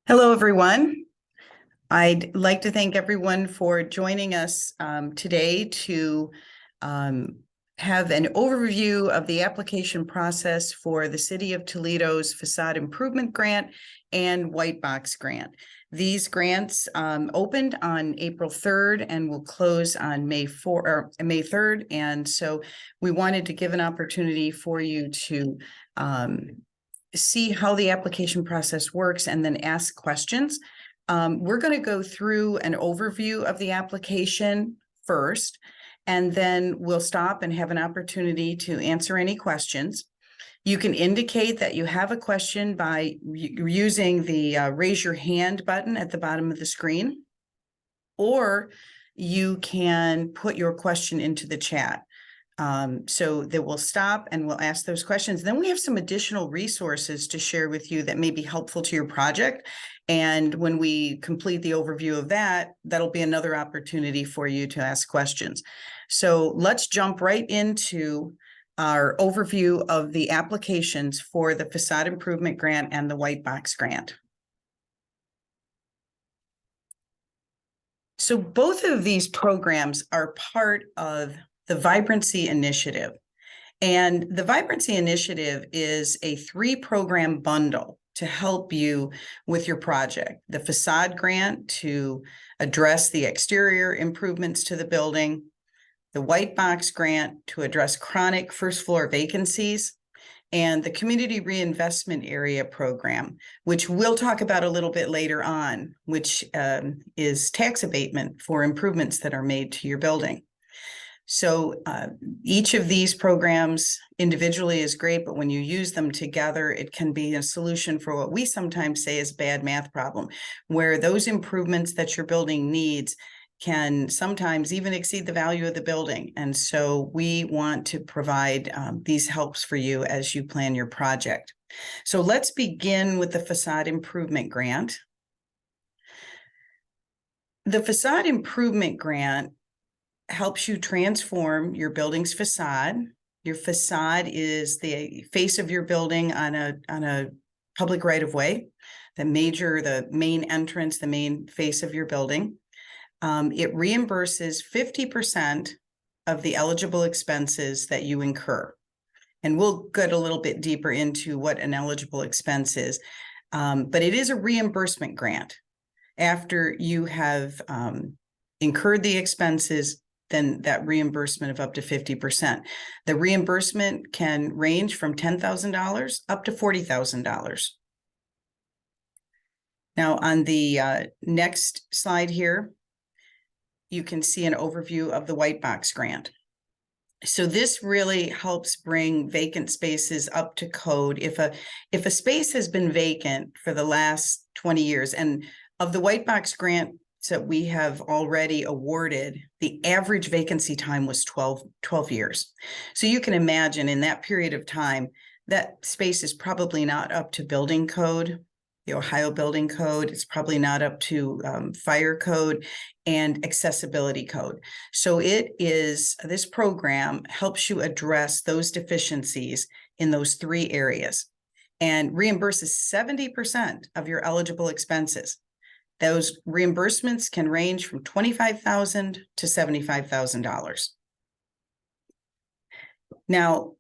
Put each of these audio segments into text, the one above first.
Hello, everyone. I'd like to thank everyone for joining us today to have an overview of the application process for the City of Toledo's Facade Improvement Grant and White Box Grant. These grants opened on April 3rd and will close on May 3rd. And so we wanted to give an opportunity for you to see how the application process works and then ask questions. We're going to go through an overview of the application first, and then we'll stop and have an opportunity to answer any questions. You can indicate that you have a question by using the raise your hand button at the bottom of the screen, or you can put your question into the chat. So that we'll stop and we'll ask those questions. Then we have some additional resources to share with you that may be helpful to your project. And when we complete the overview of that, that'll be another opportunity for you to ask questions. So let's jump right into our overview of the applications for the Facade Improvement Grant and the White Box Grant. So both of these programs are part of the Vibrancy Initiative. And the Vibrancy Initiative is a 3-program bundle to help you with your project. The Facade Grant to address the exterior improvements to the building, the White Box Grant to address chronic first floor vacancies, and the Community Reinvestment Area Program, which we'll talk about a little bit later on, which is tax abatement for improvements that are made to your building. So each of these programs individually is great, but when you use them together, it can be a solution for what we sometimes say is a bad math problem, where those improvements that your building needs can sometimes even exceed the value of the building. And so we want to provide these helps for you as you plan your project. So let's begin with the Facade Improvement Grant. The Facade Improvement Grant helps you transform your building's facade. Your facade is the face of your building on a public right-of-way, the main entrance, the main face of your building. It reimburses 50% of the eligible expenses that you incur. And we'll get a little bit deeper into what an eligible expense is. But it is a reimbursement grant. After you have incurred the expenses, then that reimbursement of up to 50%. The reimbursement can range from $10,000 up to $40,000. Now, on the next slide here, you can see an overview of the White Box Grant. So this really helps bring vacant spaces up to code. If a space has been vacant for the last 20 years, and of the White Box Grant that we have already awarded, the average vacancy time was 12 years. So you can imagine in that period of time, that space is probably not up to building code, the Ohio Building Code. It's probably not up to fire code and accessibility code. So this program helps you address those deficiencies in those 3 areas and reimburses 70% of your eligible expenses. Those reimbursements can range from $25,000 to $75,000. Now,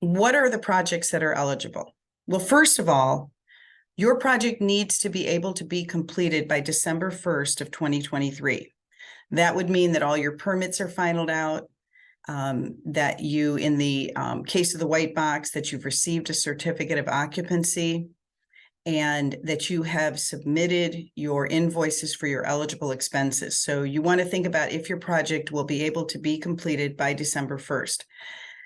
what are the projects that are eligible? Well, first of all, your project needs to be able to be completed by December 1st of 2023. That would mean that all your permits are finalized out, that you, in the case of the White Box, that you've received a certificate of occupancy, and that you have submitted your invoices for your eligible expenses. So you want to think about if your project will be able to be completed by December 1st.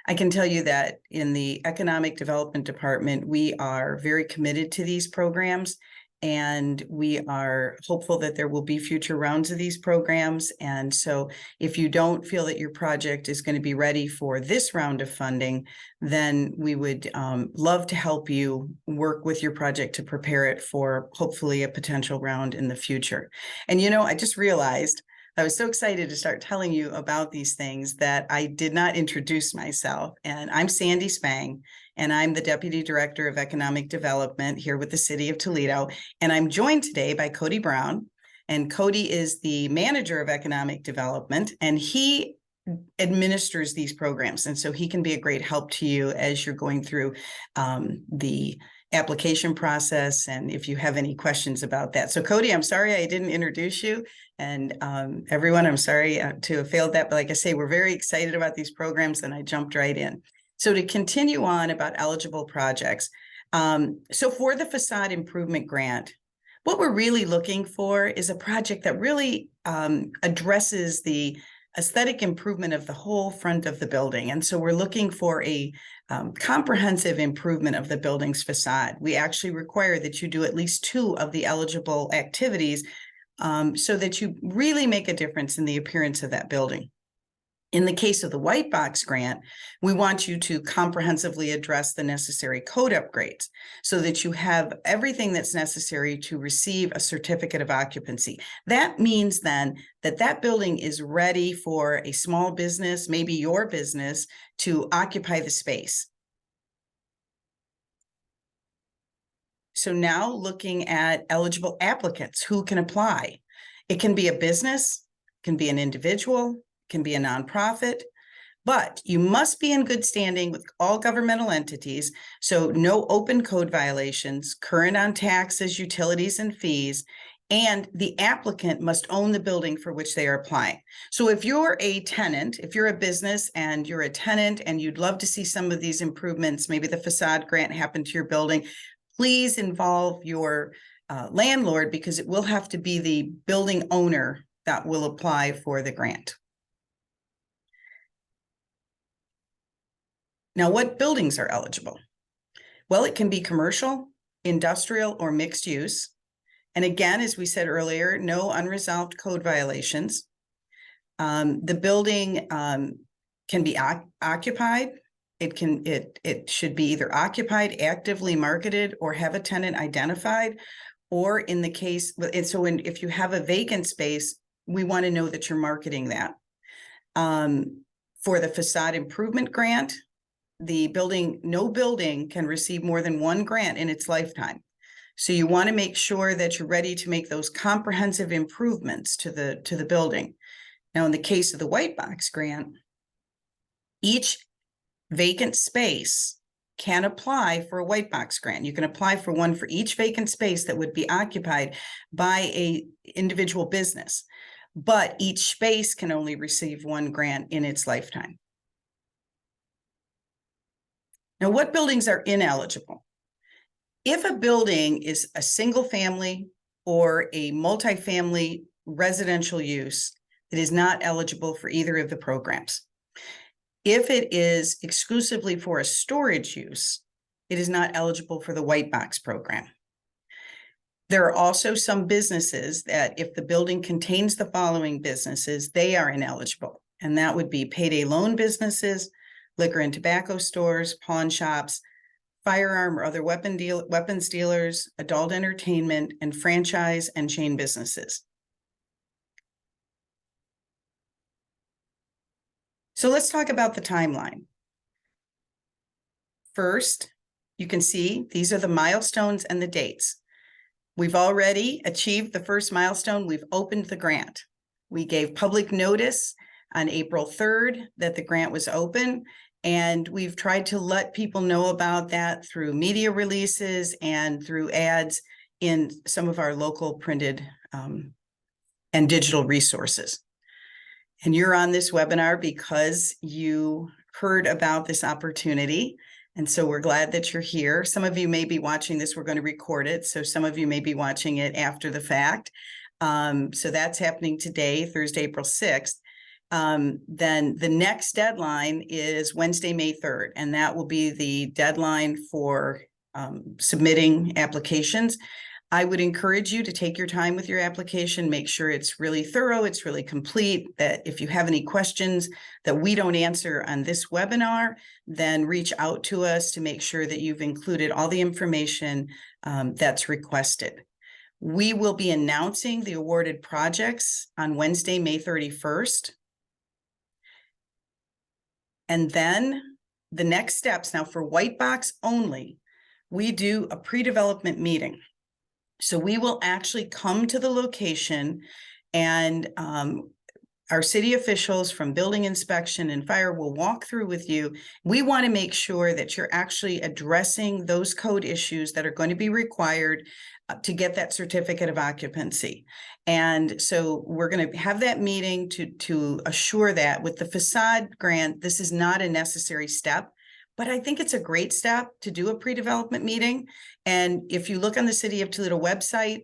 I can tell you that in the Economic Development Department, we are very committed to these programs, and we are hopeful that there will be future rounds of these programs. And so if you don't feel that your project is going to be ready for this round of funding, then we would love to help you work with your project to prepare it for hopefully a potential round in the future. And I just realized I was so excited to start telling you about these things that I did not introduce myself. And I'm Sandy Spang, and I'm the Deputy Director of Economic Development here with the City of Toledo. And I'm joined today by Cody Brown, and Cody is the Manager of Economic Development, and he administers these programs. And so he can be a great help to you as you're going through the application process, and if you have any questions about that. So Cody, I'm sorry I didn't introduce you, and everyone, I'm sorry to have failed that, but like I say, we're very excited about these programs, and I jumped right in. So to continue on about eligible projects, so for the facade improvement grant, what we're really looking for is a project that really addresses the aesthetic improvement of the whole front of the building. And so we're looking for a comprehensive improvement of the building's facade. We actually require that you do at least 2 of the eligible activities so that you really make a difference in the appearance of that building. In the case of the white box grant, we want you to comprehensively address the necessary code upgrades so that you have everything that's necessary to receive a certificate of occupancy. That means then that that building is ready for a small business, maybe your business, to occupy the space. So now looking at eligible applicants who can apply. It can be a business, can be an individual, can be a nonprofit, but you must be in good standing with all governmental entities. So no open code violations, current on taxes, utilities, and fees, and the applicant must own the building for which they are applying. So if you're a tenant, if you're a business and you're a tenant and you'd love to see some of these improvements, maybe the facade grant happen to your building, please involve your landlord, because it will have to be the building owner that will apply for the grant. Now, what buildings are eligible? Well, it can be commercial, industrial, or mixed use. And again, as we said earlier, no unresolved code violations. The building can be occupied. It should be either occupied, actively marketed, or have a tenant identified. Or in the case, and so if you have a vacant space, we want to know that you're marketing that. For the facade improvement grant, no building can receive more than 1 grant in its lifetime. So you want to make sure that you're ready to make those comprehensive improvements to the building. Now, in the case of the white box grant, each vacant space can apply for a white box grant. You can apply for one for each vacant space that would be occupied by a individual business, but each space can only receive 1 grant in its lifetime. Now, what buildings are ineligible? If a building is a single family or a multifamily residential use, it is not eligible for either of the programs. If it is exclusively for a storage use, it is not eligible for the white box program. There are also some businesses that if the building contains the following businesses, they are ineligible. And that would be payday loan businesses, liquor and tobacco stores, pawn shops, firearm or other weapons dealers, adult entertainment, and franchise and chain businesses. So let's talk about the timeline. First, you can see these are the milestones and the dates. We've already achieved the first milestone. We've opened the grant. We gave public notice on April 3rd that the grant was open, and we've tried to let people know about that through media releases and through ads in some of our local printed and digital resources. And you're on this webinar because you heard about this opportunity. And so we're glad that you're here. Some of you may be watching this. We're going to record it. So some of you may be watching it after the fact. So that's happening today, Thursday, April 6th. Then the next deadline is Wednesday, May 3rd. And that will be the deadline for submitting applications. I would encourage you to take your time with your application, make sure it's really thorough, it's really complete, that if you have any questions that we don't answer on this webinar, then reach out to us to make sure that you've included all the information that's requested. We will be announcing the awarded projects on Wednesday, May 31st. And then the next steps now for white box only, we do a pre-development meeting. So we will actually come to the location, and our city officials from building inspection and fire will walk through with you. We want to make sure that you're actually addressing those code issues that are going to be required to get that certificate of occupancy. And so we're going to have that meeting to assure that. With the facade grant, this is not a necessary step, but I think it's a great step to do a pre-development meeting. And if you look on the City of Toledo website,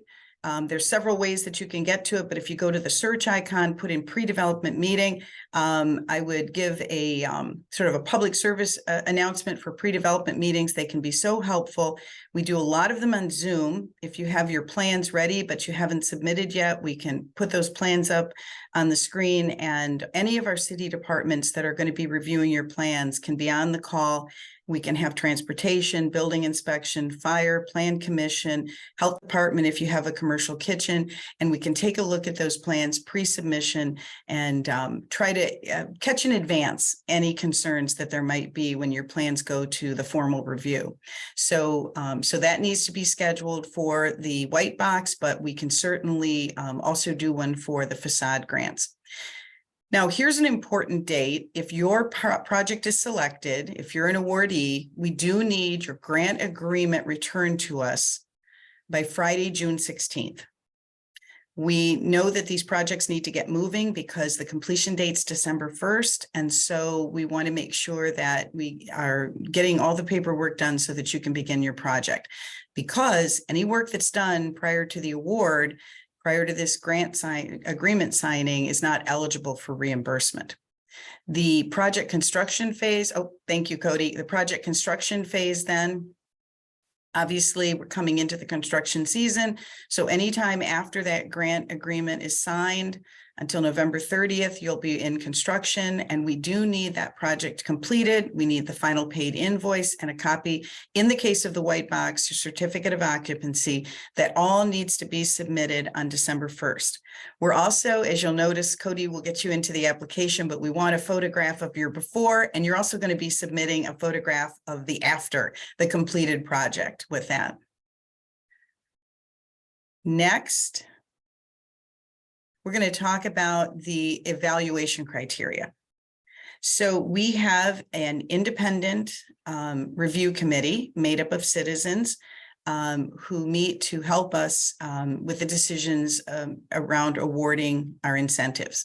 there's several ways that you can get to it, but if you go to the search icon, put in pre-development meeting, I would give a sort of a public service announcement for pre-development meetings. They can be so helpful. We do a lot of them on Zoom. If you have your plans ready, but you haven't submitted yet, we can put those plans up on the screen, and any of our city departments that are going to be reviewing your plans can be on the call. We can have transportation, building inspection, fire, plan commission, health department if you have a commercial kitchen, and we can take a look at those plans pre-submission and try to catch in advance any concerns that there might be when your plans go to the formal review. So that needs to be scheduled for the white box, but we can certainly also do one for the facade grants. Now, here's an important date. If your project is selected, if you're an awardee, we do need your grant agreement returned to us by Friday, June 16th. We know that these projects need to get moving because the completion date's December 1st. And so we want to make sure that we are getting all the paperwork done so that you can begin your project. Because any work that's done prior to the award, prior to this grant agreement signing, is not eligible for reimbursement. The project construction phase, oh, thank you, Cody. The project construction phase then, obviously, we're coming into the construction season. So anytime after that grant agreement is signed until November 30th, you'll be in construction. And we do need that project completed. We need the final paid invoice and a copy, in the case of the white box, your certificate of occupancy. That all needs to be submitted on December 1st. We're also, as you'll notice, Cody will get you into the application, but we want a photograph of your before, and you're also going to be submitting a photograph of the after, the completed project with that. Next, we're going to talk about the evaluation criteria. So we have an independent review committee made up of citizens who meet to help us with the decisions around awarding our incentives.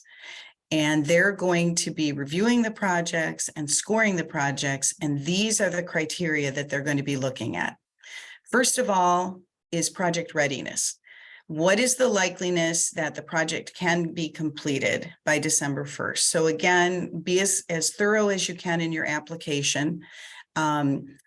And they're going to be reviewing the projects and scoring the projects. And these are the criteria that they're going to be looking at. First of all is project readiness. What is the likeliness that the project can be completed by December 1st? So again, be as thorough as you can in your application.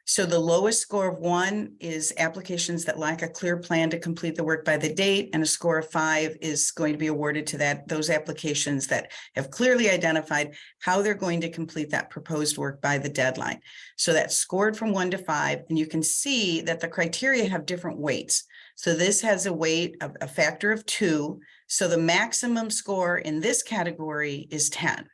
So the lowest score of 1 is applications that lack a clear plan to complete the work by the date, and a score of 5 is going to be awarded to those applications that have clearly identified how they're going to complete that proposed work by the deadline. So that's scored from 1 to 5, and you can see that the criteria have different weights. So this has a weight of a factor of 2. So the maximum score in this category is 10.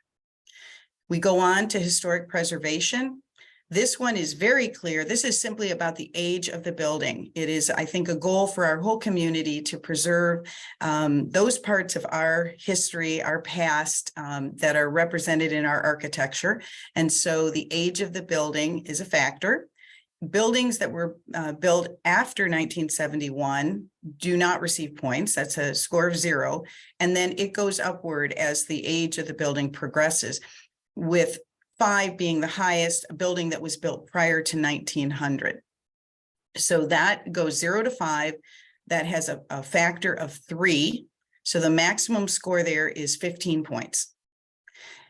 We go on to historic preservation. This one is very clear. This is simply about the age of the building. It is, I think, a goal for our whole community to preserve those parts of our history, our past, that are represented in our architecture. And so the age of the building is a factor. Buildings that were built after 1971 do not receive points. That's a score of 0. And then it goes upward as the age of the building progresses, with 5 being the highest, a building that was built prior to 1900. So that goes 0 to 5. That has a factor of 3. So the maximum score there is 15 points.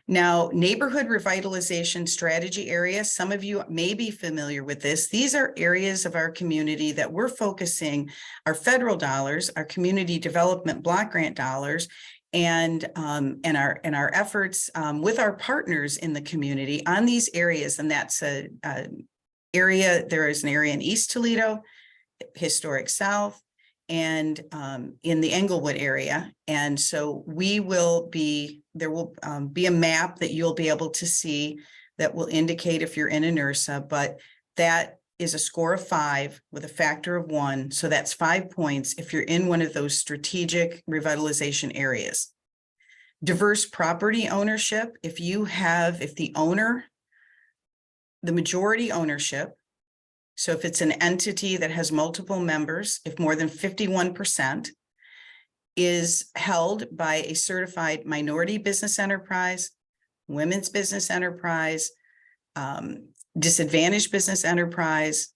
Now, neighborhood revitalization strategy areas, some of you may be familiar with this. These are areas of our community that we're focusing our federal dollars, our community development block grant dollars, and our efforts with our partners in the community on these areas. And that's a area, there is an area in East Toledo, historic South, and in the Englewood area. And so there will be a map that you'll be able to see that will indicate if you're in a NERSA, but that is a score of 5 with a factor of 1. So that's 5 points if you're in one of those strategic revitalization areas. Diverse property ownership, if the owner, the majority ownership, so if it's an entity that has multiple members, if more than 51% is held by a certified minority business enterprise, women's business enterprise, disadvantaged business enterprise,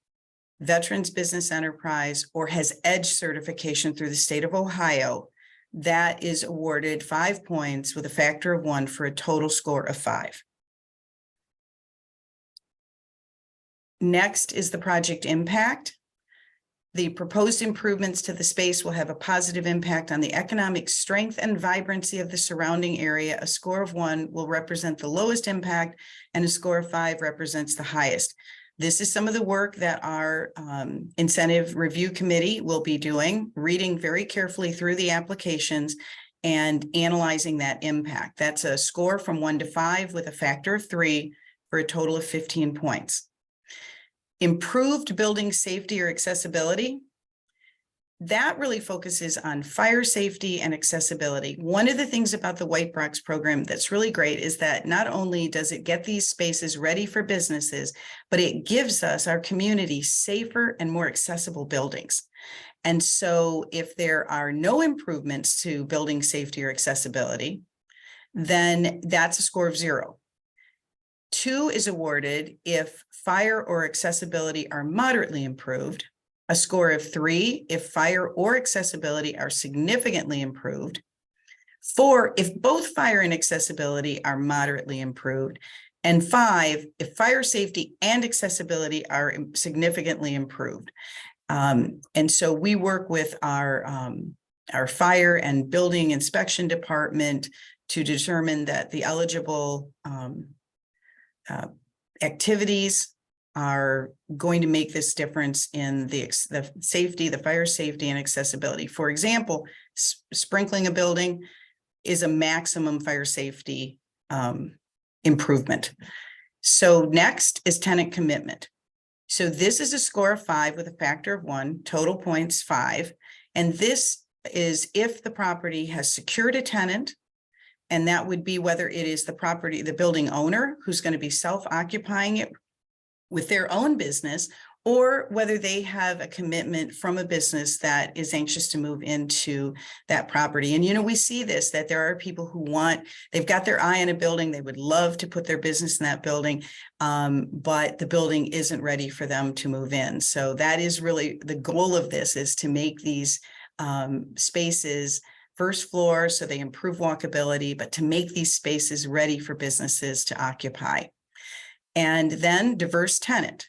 veterans business enterprise, or has EDGE certification through the state of Ohio, that is awarded 5 points with a factor of 1 for a total score of 5. Next is the project impact. The proposed improvements to the space will have a positive impact on the economic strength and vibrancy of the surrounding area. A score of 1 will represent the lowest impact, and a score of 5 represents the highest. This is some of the work that our incentive review committee will be doing, reading very carefully through the applications and analyzing that impact. That's a score from 1 to 5 with a factor of 3 for a total of 15 points. Improved building safety or accessibility, that really focuses on fire safety and accessibility. One of the things about the White Box program that's really great is that not only does it get these spaces ready for businesses, but it gives us, our community, safer and more accessible buildings. And so if there are no improvements to building safety or accessibility, then that's a score of 0. 2 is awarded if fire or accessibility are moderately improved, a score of 3 if fire or accessibility are significantly improved, 4 if both fire and accessibility are moderately improved, and 5 if fire safety and accessibility are significantly improved. And so we work with our fire and building inspection department to determine that the eligible activities are going to make this difference in the safety, the fire safety and accessibility. For example, sprinkling a building is a maximum fire safety improvement. So next is tenant commitment. So this is a score of 5 with a factor of 1, total points 5. And this is if the property has secured a tenant, and that would be whether it is the building owner who's going to be self-occupying it with their own business, or whether they have a commitment from a business that is anxious to move into that property. And, we see this, that there are people who they've got their eye on a building, they would love to put their business in that building, but the building isn't ready for them to move in. So that is really the goal of this, is to make these spaces first floor, so they improve walkability, but to make these spaces ready for businesses to occupy. And then diverse tenant.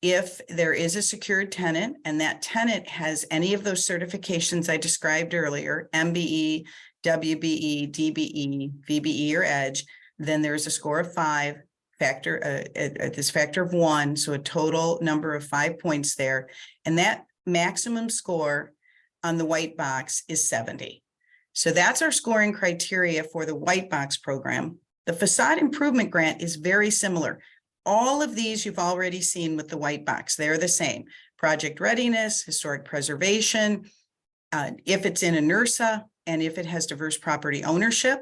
If there is a secured tenant and that tenant has any of those certifications I described earlier, MBE, WBE, DBE, VBE, or EDGE, then there's a score of 5, this factor of 1, so a total number of 5 points there. And that maximum score on the White Box is 70. So that's our scoring criteria for the White Box program. The Facade Improvement Grant is very similar. All of these you've already seen with the White Box. They're the same. Project readiness, historic preservation, if it's in a NERSA, and if it has diverse property ownership.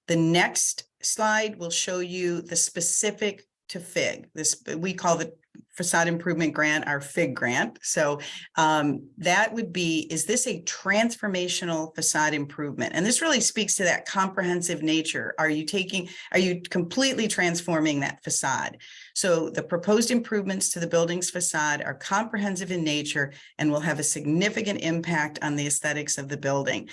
The next slide will show you the specific to FIG. We call the Facade Improvement Grant our FIG grant. So that would be, is this a transformational facade improvement? And this really speaks to that comprehensive nature. Are you completely transforming that facade? So the proposed improvements to the building's facade are comprehensive in nature and will have a significant impact on the aesthetics of the building.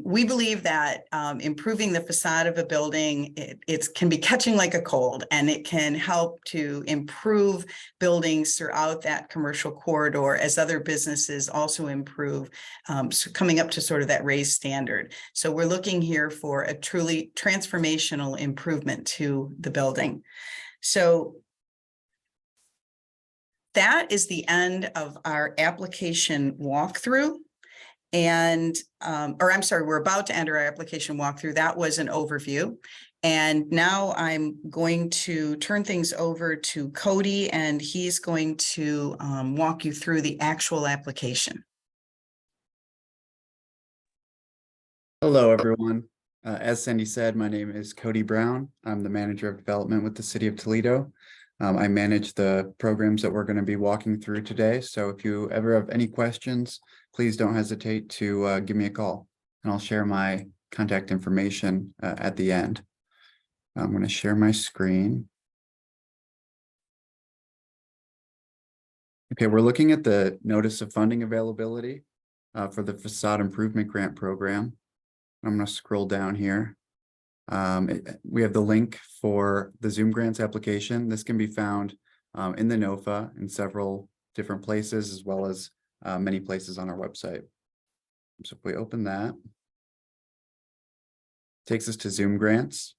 We believe that improving the facade of a building, it can be catching like a cold, and it can help to improve buildings throughout that commercial corridor as other businesses also improve, so coming up to sort of that raised standard. So we're looking here for a truly transformational improvement to the building. So that is the end of our application walkthrough. And, we're about to enter our application walkthrough. That was an overview. And now I'm going to turn things over to Cody, and he's going to walk you through the actual application. Hello, everyone. As Cindy said, my name is Cody Brown. I'm the manager of development with the city of Toledo. I manage the programs that we're going to be walking through today. So if you ever have any questions, please don't hesitate to give me a call, and I'll share my contact information at the end. I'm going to share my screen. Okay, we're looking at the notice of funding availability for the Facade Improvement Grant Program. I'm going to scroll down here. We have the link for the Zoom Grants application. This can be found in the NOFA in several different places, as well as many places on our website. So if we open that, it takes us to Zoom Grants.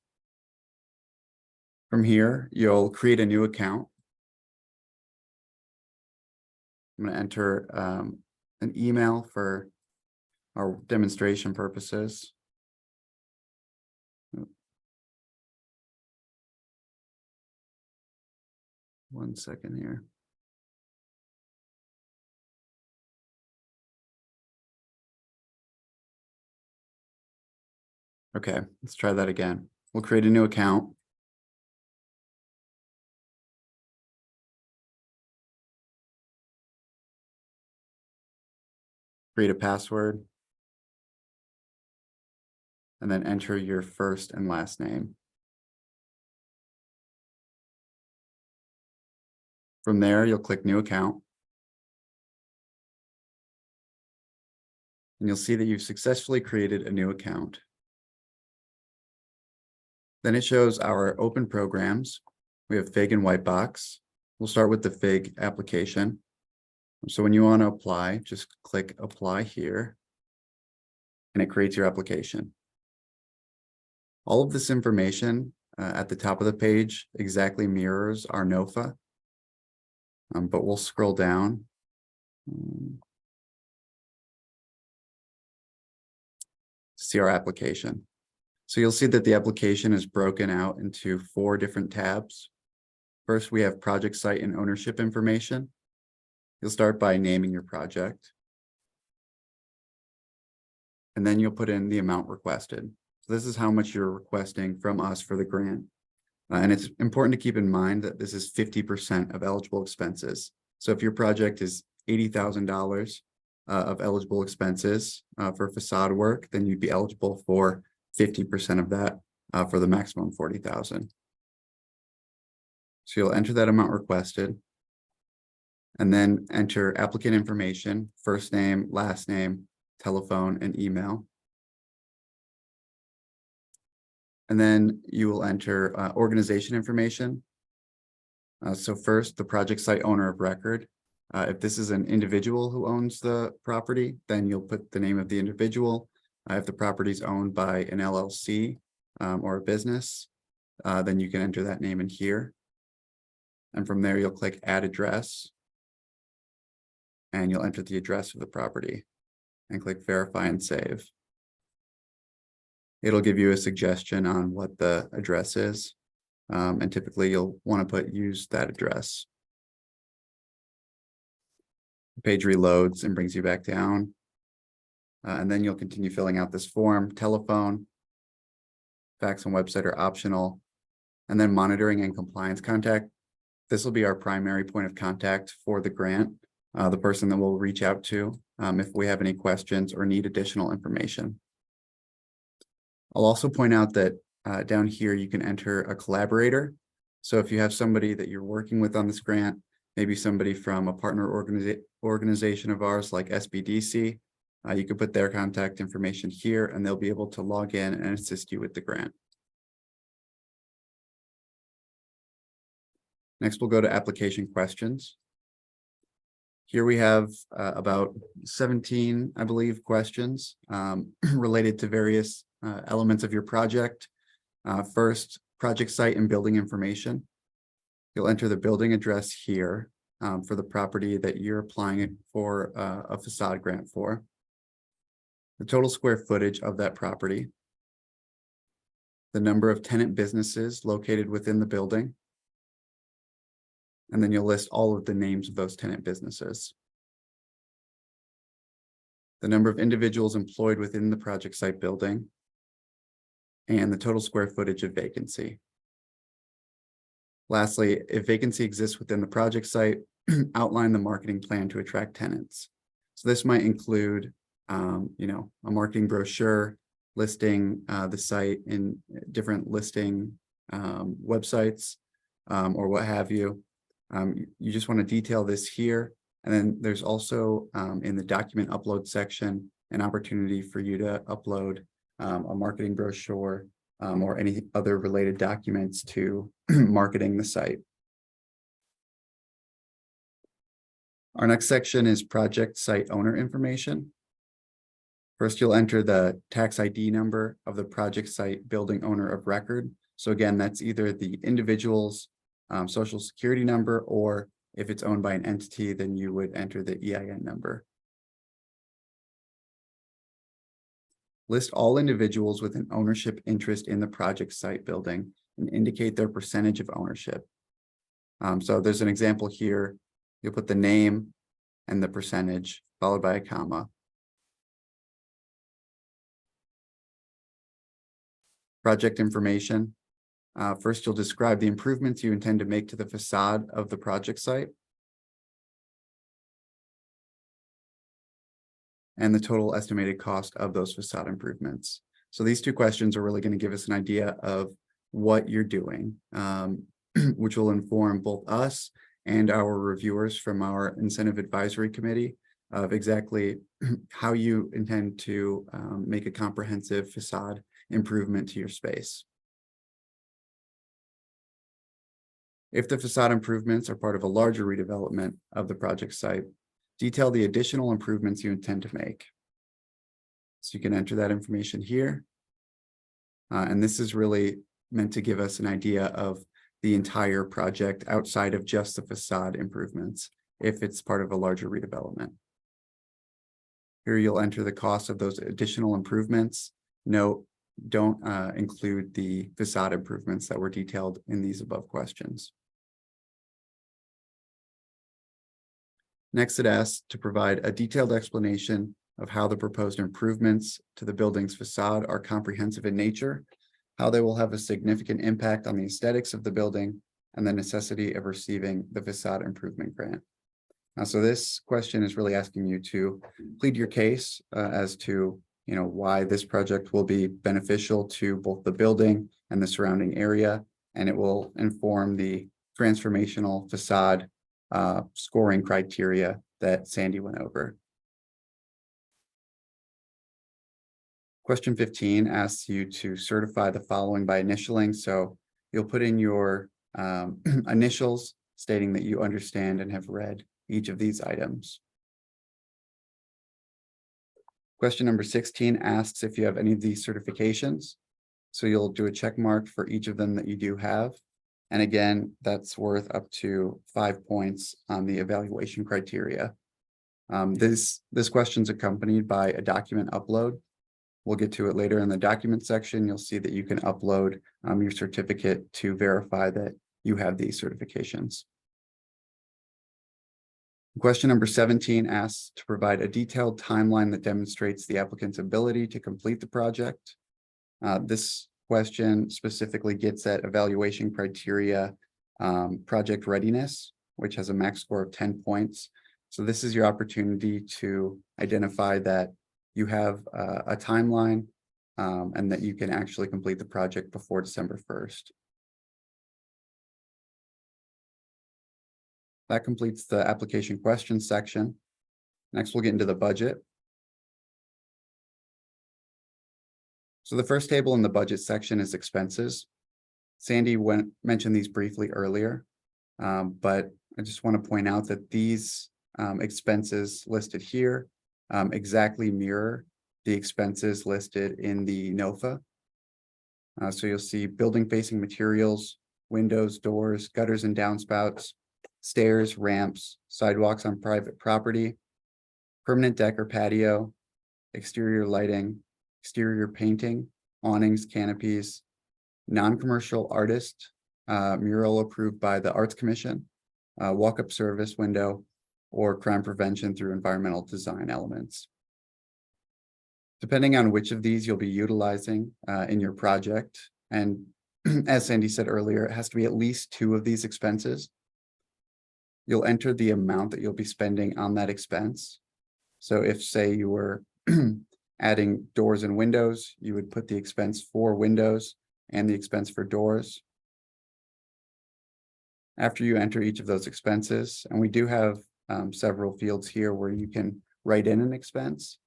From here, you'll create a new account. I'm going to enter an email for our demonstration purposes. One second here. Okay, let's try that again. We'll create a new account. Create a password. And then enter your first and last name. From there, you'll click New Account. And you'll see that you've successfully created a new account. Then it shows our open programs. We have FIG and Whitebox. We'll start with the FIG application. So when you want to apply, just click Apply here, and it creates your application. All of this information at the top of the page exactly mirrors our NOFA, but we'll scroll down. To see our application. So you'll see that the application is broken out into 4 different tabs. First, we have project site and ownership information. You'll start by naming your project. And then you'll put in the amount requested. So this is how much you're requesting from us for the grant. And it's important to keep in mind that this is 50% of eligible expenses. So if your project is $80,000 of eligible expenses for facade work, then you'd be eligible for 50% of that for the maximum $40,000. So you'll enter that amount requested, and then enter applicant information, first name, last name, telephone, and email. And then you will enter organization information. So first, the project site owner of record. If this is an individual who owns the property, then you'll put the name of the individual. If the property is owned by an LLC or a business, then you can enter that name in here. And from there, you'll click Add Address. And you'll enter the address of the property and click Verify and Save. It'll give you a suggestion on what the address is. And typically you'll want to use that address. The page reloads and brings you back down. And then you'll continue filling out this form. Telephone, fax and website are optional. And then monitoring and compliance contact. This will be our primary point of contact for the grant, the person that we'll reach out to if we have any questions or need additional information. I'll also point out that down here, you can enter a collaborator. So if you have somebody that you're working with on this grant, maybe somebody from a partner organization of ours like SBDC, you could put their contact information here and they'll be able to log in and assist you with the grant. Next, we'll go to application questions. Here we have about 17, I believe, questions related to various elements of your project. First, project site and building information. You'll enter the building address here for the property that you're applying for a facade grant for. The total square footage of that property. the number of tenant businesses located within the building, and then you'll list all of the names of those tenant businesses. The number of individuals employed within the project site building, and the total square footage of vacancy. Lastly, if vacancy exists within the project site, outline the marketing plan to attract tenants. So this might include, a marketing brochure listing the site in different listing websites or what have you. You just want to detail this here. And then there's also in the document upload section, an opportunity for you to upload a marketing brochure or any other related documents to marketing the site. Our next section is project site owner information. First, you'll enter the tax ID number of the project site building owner of record. So again, that's either the individual's social security number, or if it's owned by an entity, then you would enter the EIN number. List all individuals with an ownership interest in the project site building and indicate their percentage of ownership. So there's an example here. You'll put the name and the percentage followed by a comma. Project information. First, you'll describe the improvements you intend to make to the facade of the project site and the total estimated cost of those facade improvements. So these two questions are really going to give us an idea of what you're doing, which will inform both us and our reviewers from our incentive advisory committee of exactly how you intend to make a comprehensive facade improvement to your space. If the facade improvements are part of a larger redevelopment of the project site, detail the additional improvements you intend to make. So you can enter that information here. And this is really meant to give us an idea of the entire project outside of just the facade improvements, if it's part of a larger redevelopment. Here you'll enter the cost of those additional improvements. Note, don't include the facade improvements that were detailed in these above questions. Next, it asks to provide a detailed explanation of how the proposed improvements to the building's facade are comprehensive in nature, how they will have a significant impact on the aesthetics of the building, and the necessity of receiving the facade improvement grant. So this question is really asking you to plead your case as to why this project will be beneficial to both the building and the surrounding area, and it will inform the transformational facade scoring criteria that Sandy went over. Question 15 asks you to certify the following by initialing. So you'll put in your initials stating that you understand and have read each of these items. Question number 16 asks if you have any of these certifications. So you'll do a check mark for each of them that you do have. And again, that's worth up to 5 points on the evaluation criteria. This question's accompanied by a document upload. We'll get to it later in the document section. You'll see that you can upload your certificate to verify that you have these certifications. Question number 17 asks to provide a detailed timeline that demonstrates the applicant's ability to complete the project. This question specifically gets at evaluation criteria, project readiness, which has a max score of 10 points. So this is your opportunity to identify that you have a timeline and that you can actually complete the project before December 1st. That completes the application questions section. Next, we'll get into the budget. So the first table in the budget section is expenses. Sandy mentioned these briefly earlier, but I just want to point out that these expenses listed here exactly mirror the expenses listed in the NOFA. So you'll see building facing materials, windows, doors, gutters and downspouts, stairs, ramps, sidewalks on private property, permanent deck or patio, exterior lighting, exterior painting, awnings, canopies, non-commercial artist, mural approved by the Arts Commission, walk-up service window, or crime prevention through environmental design elements. Depending on which of these you'll be utilizing in your project, and as Sandy said earlier, it has to be at least 2 of these expenses. You'll enter the amount that you'll be spending on that expense. So if, say, you were adding doors and windows, you would put the expense for windows and the expense for doors. After you enter each of those expenses, and we do have several fields here where you can write in an expense.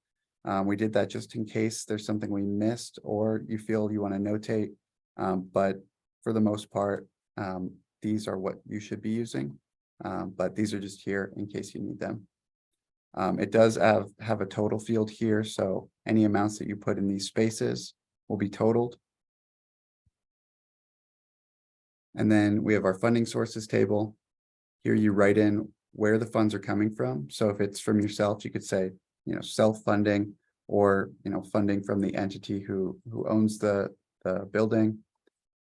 We did that just in case there's something we missed or you feel you want to notate. But for the most part, these are what you should be using. But these are just here in case you need them. It does have a total field here, so any amounts that you put in these spaces will be totaled. And then we have our funding sources table. Here you write in where the funds are coming from. So if it's from yourself, you could say, self-funding, or, funding from the entity who owns the building.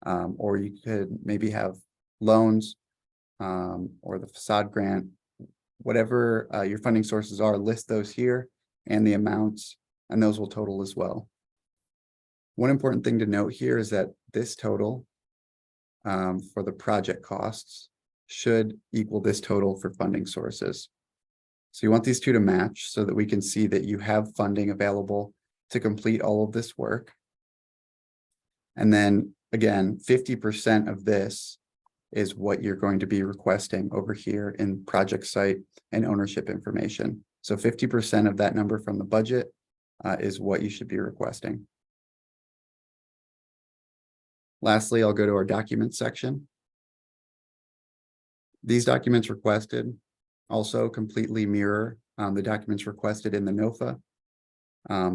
Or you could maybe have loans, or the facade grant. Whatever your funding sources are, list those here and the amounts, and those will total as well. One important thing to note here is that this total for the project costs should equal this total for funding sources. So you want these two to match so that we can see that you have funding available to complete all of this work. And then again, 50% of this is what you're going to be requesting over here in project site and ownership information. So 50% of that number from the budget is what you should be requesting. Lastly, I'll go to our documents section. These documents requested also completely mirror the documents requested in the NOFA.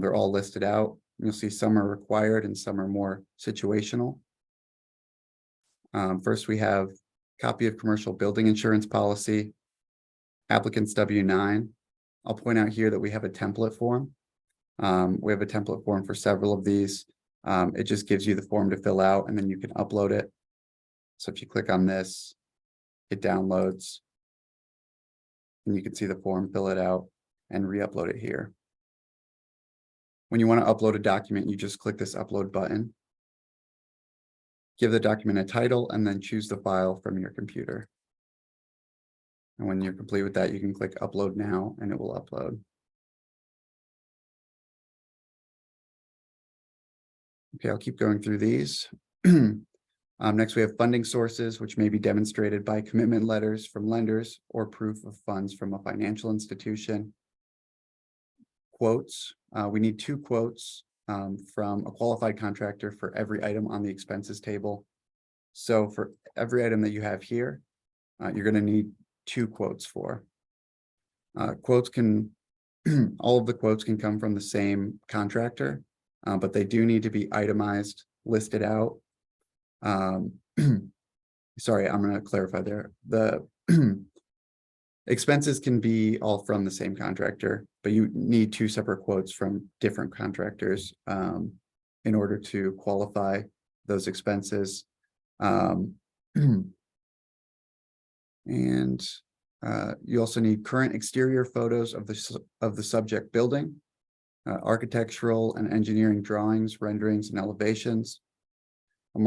They're all listed out. You'll see some are required and some are more situational. First, we have copy of commercial building insurance policy, applicant's W-9. I'll point out here that we have a template form. We have a template form for several of these. It just gives you the form to fill out and then you can upload it. So if you click on this, it downloads and you can see the form, fill it out and re-upload it here. When you want to upload a document, you just click this upload button. Give the document a title and then choose the file from your computer. And when you're complete with that, you can click upload now and it will upload. Okay, I'll keep going through these. Next, we have funding sources, which may be demonstrated by commitment letters from lenders or proof of funds from a financial institution. Quotes, we need 2 quotes from a qualified contractor for every item on the expenses table. So for every item that you have here, you're going to need 2 quotes for. Quotes can, all of the quotes can come from the same contractor, but they do need to be itemized, listed out. Sorry, I'm going to clarify there. The expenses can be all from the same contractor, but you need 2 separate quotes from different contractors in order to qualify those expenses. And you also need current exterior photos of the subject building, architectural and engineering drawings, renderings, and elevations, a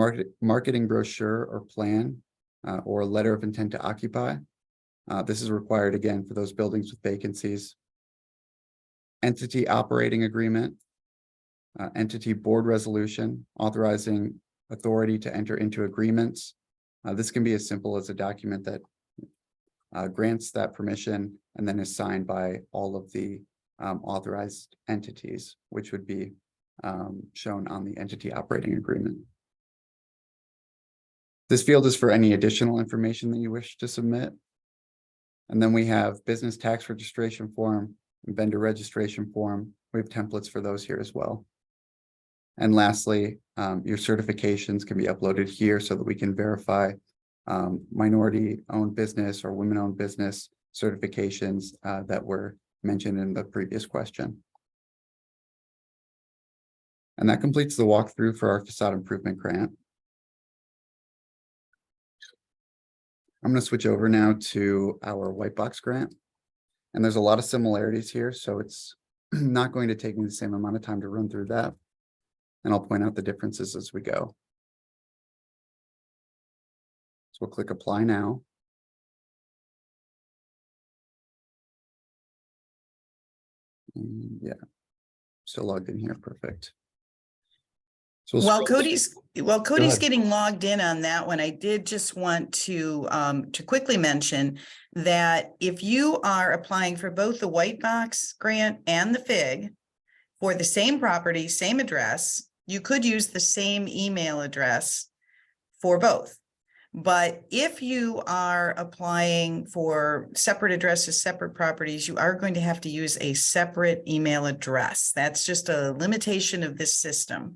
marketing brochure or plan, or a letter of intent to occupy. This is required again for those buildings with vacancies. Entity operating agreement, entity board resolution authorizing authority to enter into agreements. This can be as simple as a document that grants that permission and then is signed by all of the authorized entities, which would be shown on the entity operating agreement. This field is for any additional information that you wish to submit. And then we have business tax registration form and vendor registration form. We have templates for those here as well. And lastly, your certifications can be uploaded here so that we can verify minority-owned business or women-owned business certifications that were mentioned in the previous question. And that completes the walkthrough for our facade improvement grant. I'm going to switch over now to our white box grant. And there's a lot of similarities here, so it's not going to take me the same amount of time to run through that. And I'll point out the differences as we go. So we'll click apply now. And yeah, still logged in here, perfect. So While Cody's ahead. getting logged in on that one, I did just want to quickly mention that if you are applying for both the white box grant and the FIG for the same property, same address, you could use the same email address for both. But if you are applying for separate addresses, separate properties, you are going to have to use a separate email address. That's just a limitation of this system.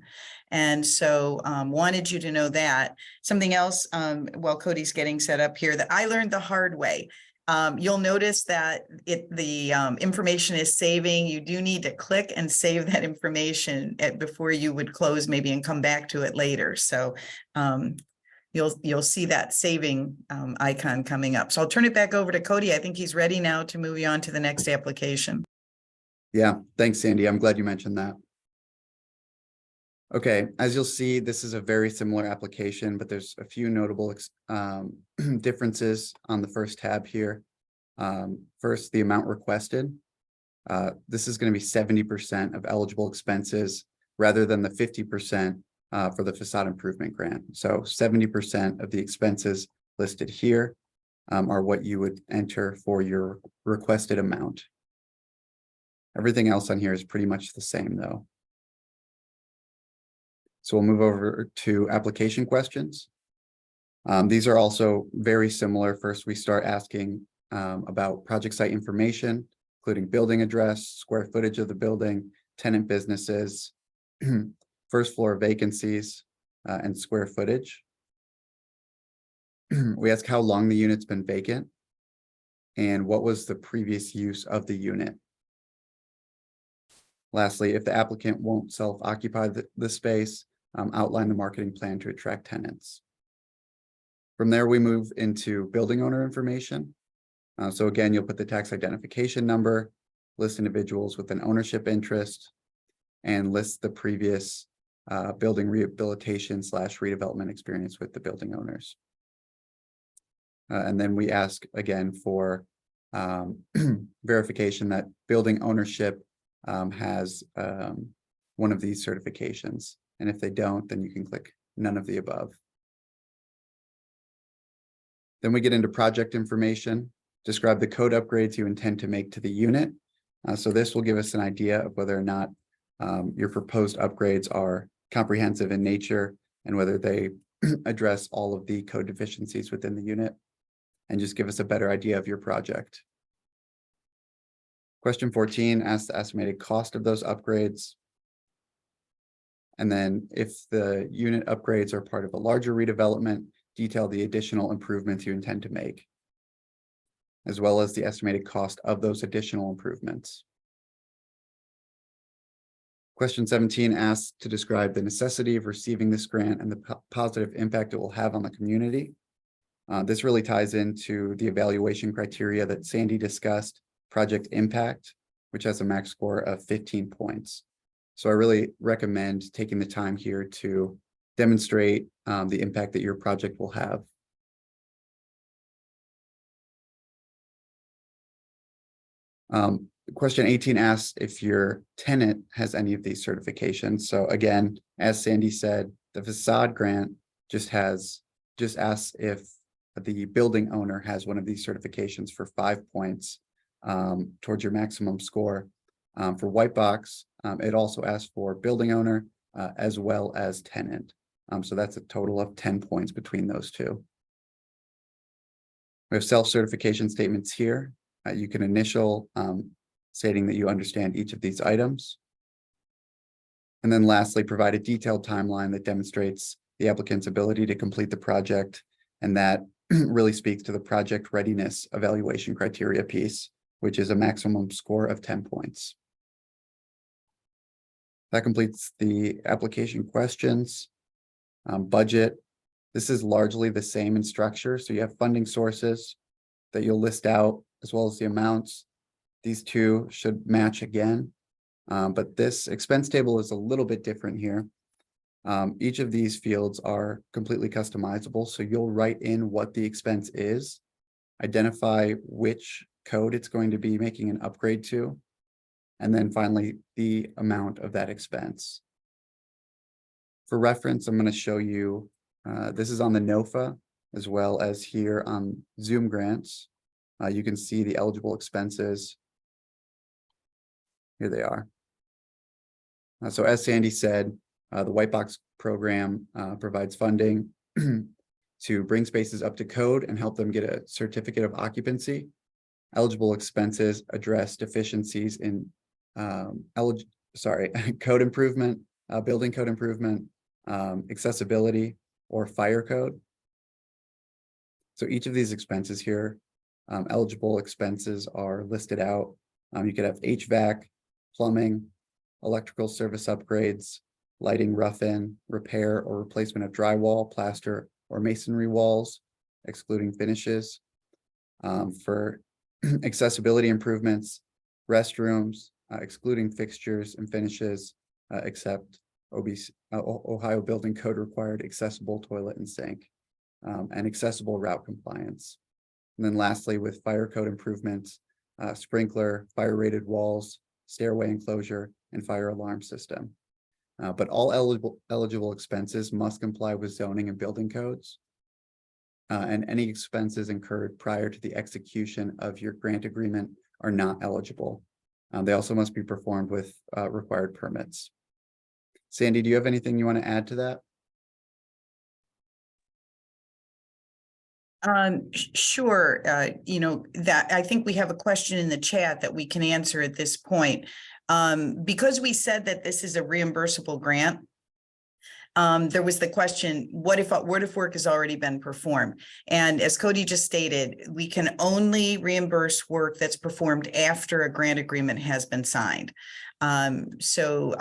And so wanted you to know that. Something else, while Cody's getting set up here, that I learned the hard way. You'll notice that the information is saving. You do need to click and save that information before you would close maybe and come back to it later. So you'll see that saving icon coming up. So I'll turn it back over to Cody. I think he's ready now to move you on to the next application. Yeah, thanks, Sandy. I'm glad you mentioned that. Okay, as you'll see, this is a very similar application, but there's a few notable differences on the first tab here. First, the amount requested. This is going to be 70% of eligible expenses rather than the 50% for the facade improvement grant. So 70% of the expenses listed here are what you would enter for your requested amount. Everything else on here is pretty much the same though. So we'll move over to application questions. These are also very similar. First, we start asking about project site information, including building address, square footage of the building, tenant businesses, first floor vacancies, and square footage. We ask how long the unit's been vacant and what was the previous use of the unit. Lastly, if the applicant won't self-occupy the space, outline the marketing plan to attract tenants. From there, we move into building owner information. So again, you'll put the tax identification number, list individuals with an ownership interest, and list the previous building rehabilitation / redevelopment experience with the building owners. And then we ask again for verification that building ownership has one of these certifications. And if they don't, then you can click none of the above. Then we get into project information. Describe the code upgrades you intend to make to the unit. So this will give us an idea of whether or not your proposed upgrades are comprehensive in nature and whether they address all of the code deficiencies within the unit, and just give us a better idea of your project. Question 14 asks the estimated cost of those upgrades. And then if the unit upgrades are part of a larger redevelopment, detail the additional improvements you intend to make, as well as the estimated cost of those additional improvements. Question 17 asks to describe the necessity of receiving this grant and the positive impact it will have on the community. This really ties into the evaluation criteria that Sandy discussed, project impact, which has a max score of 15 points. So I really recommend taking the time here to demonstrate the impact that your project will have. Question 18 asks if your tenant has any of these certifications. So again, as Sandy said, the facade grant just asks if the building owner has one of these certifications for 5 points towards your maximum score. For white box, it also asks for building owner as well as tenant. So that's a total of 10 points between those two. We have self-certification statements here. You can initial stating that you understand each of these items. And then lastly, provide a detailed timeline that demonstrates the applicant's ability to complete the project, and that really speaks to the project readiness evaluation criteria piece, which is a maximum score of 10 points. That completes the application questions. Budget. This is largely the same in structure. So you have funding sources that you'll list out as well as the amounts. These two should match again. But this expense table is a little bit different here. Each of these fields are completely customizable. So you'll write in what the expense is, identify which code it's going to be making an upgrade to, and then finally the amount of that expense. For reference, I'm going to show you, this is on the NOFA as well as here on Zoom grants. You can see the eligible expenses. Here they are. So as Sandy said, the White Box program provides funding to bring spaces up to code and help them get a certificate of occupancy. Eligible expenses address deficiencies in code improvement, building code improvement, accessibility, or fire code. So each of these expenses here, eligible expenses are listed out. You could have HVAC, plumbing, electrical service upgrades, lighting, rough-in, repair or replacement of drywall, plaster, or masonry walls, excluding finishes. For accessibility improvements, restrooms, excluding fixtures and finishes, except Ohio Building Code required accessible toilet and sink, and accessible route compliance. And then lastly, with fire code improvements, sprinkler, fire rated walls, stairway enclosure, and fire alarm system. But all eligible expenses must comply with zoning and building codes. And any expenses incurred prior to the execution of your grant agreement are not eligible. They also must be performed with required permits. Sandy, do you have anything you want to add to that? Sure. That I think we have a question in the chat that we can answer at this point. Because we said that this is a reimbursable grant, there was the question, what if work has already been performed? And as Cody just stated, we can only reimburse work that's performed after a grant agreement has been signed. So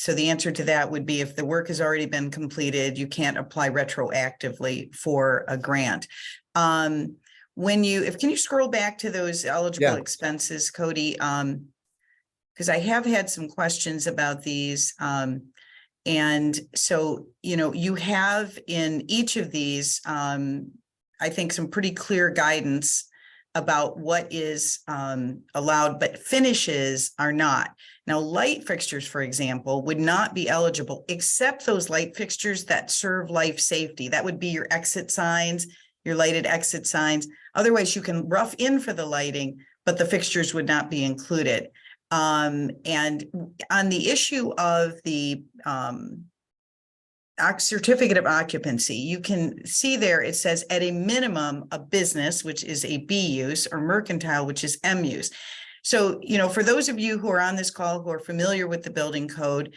the answer to that would be if the work has already been completed, you can't apply retroactively for a grant. Can you scroll back to those eligible expenses, Cody? Because I have had some questions about these. And so, you have in each of these, I think, some pretty clear guidance about what is allowed, but finishes are not. Now, light fixtures, for example, would not be eligible except those light fixtures that serve life safety. That would be your exit signs, your lighted exit signs. Otherwise, you can rough in for the lighting, but the fixtures would not be included. And on the issue of the certificate of occupancy, you can see there it says at a minimum a business, which is a B use, or mercantile, which is M use. So, for those of you who are on this call who are familiar with the building code,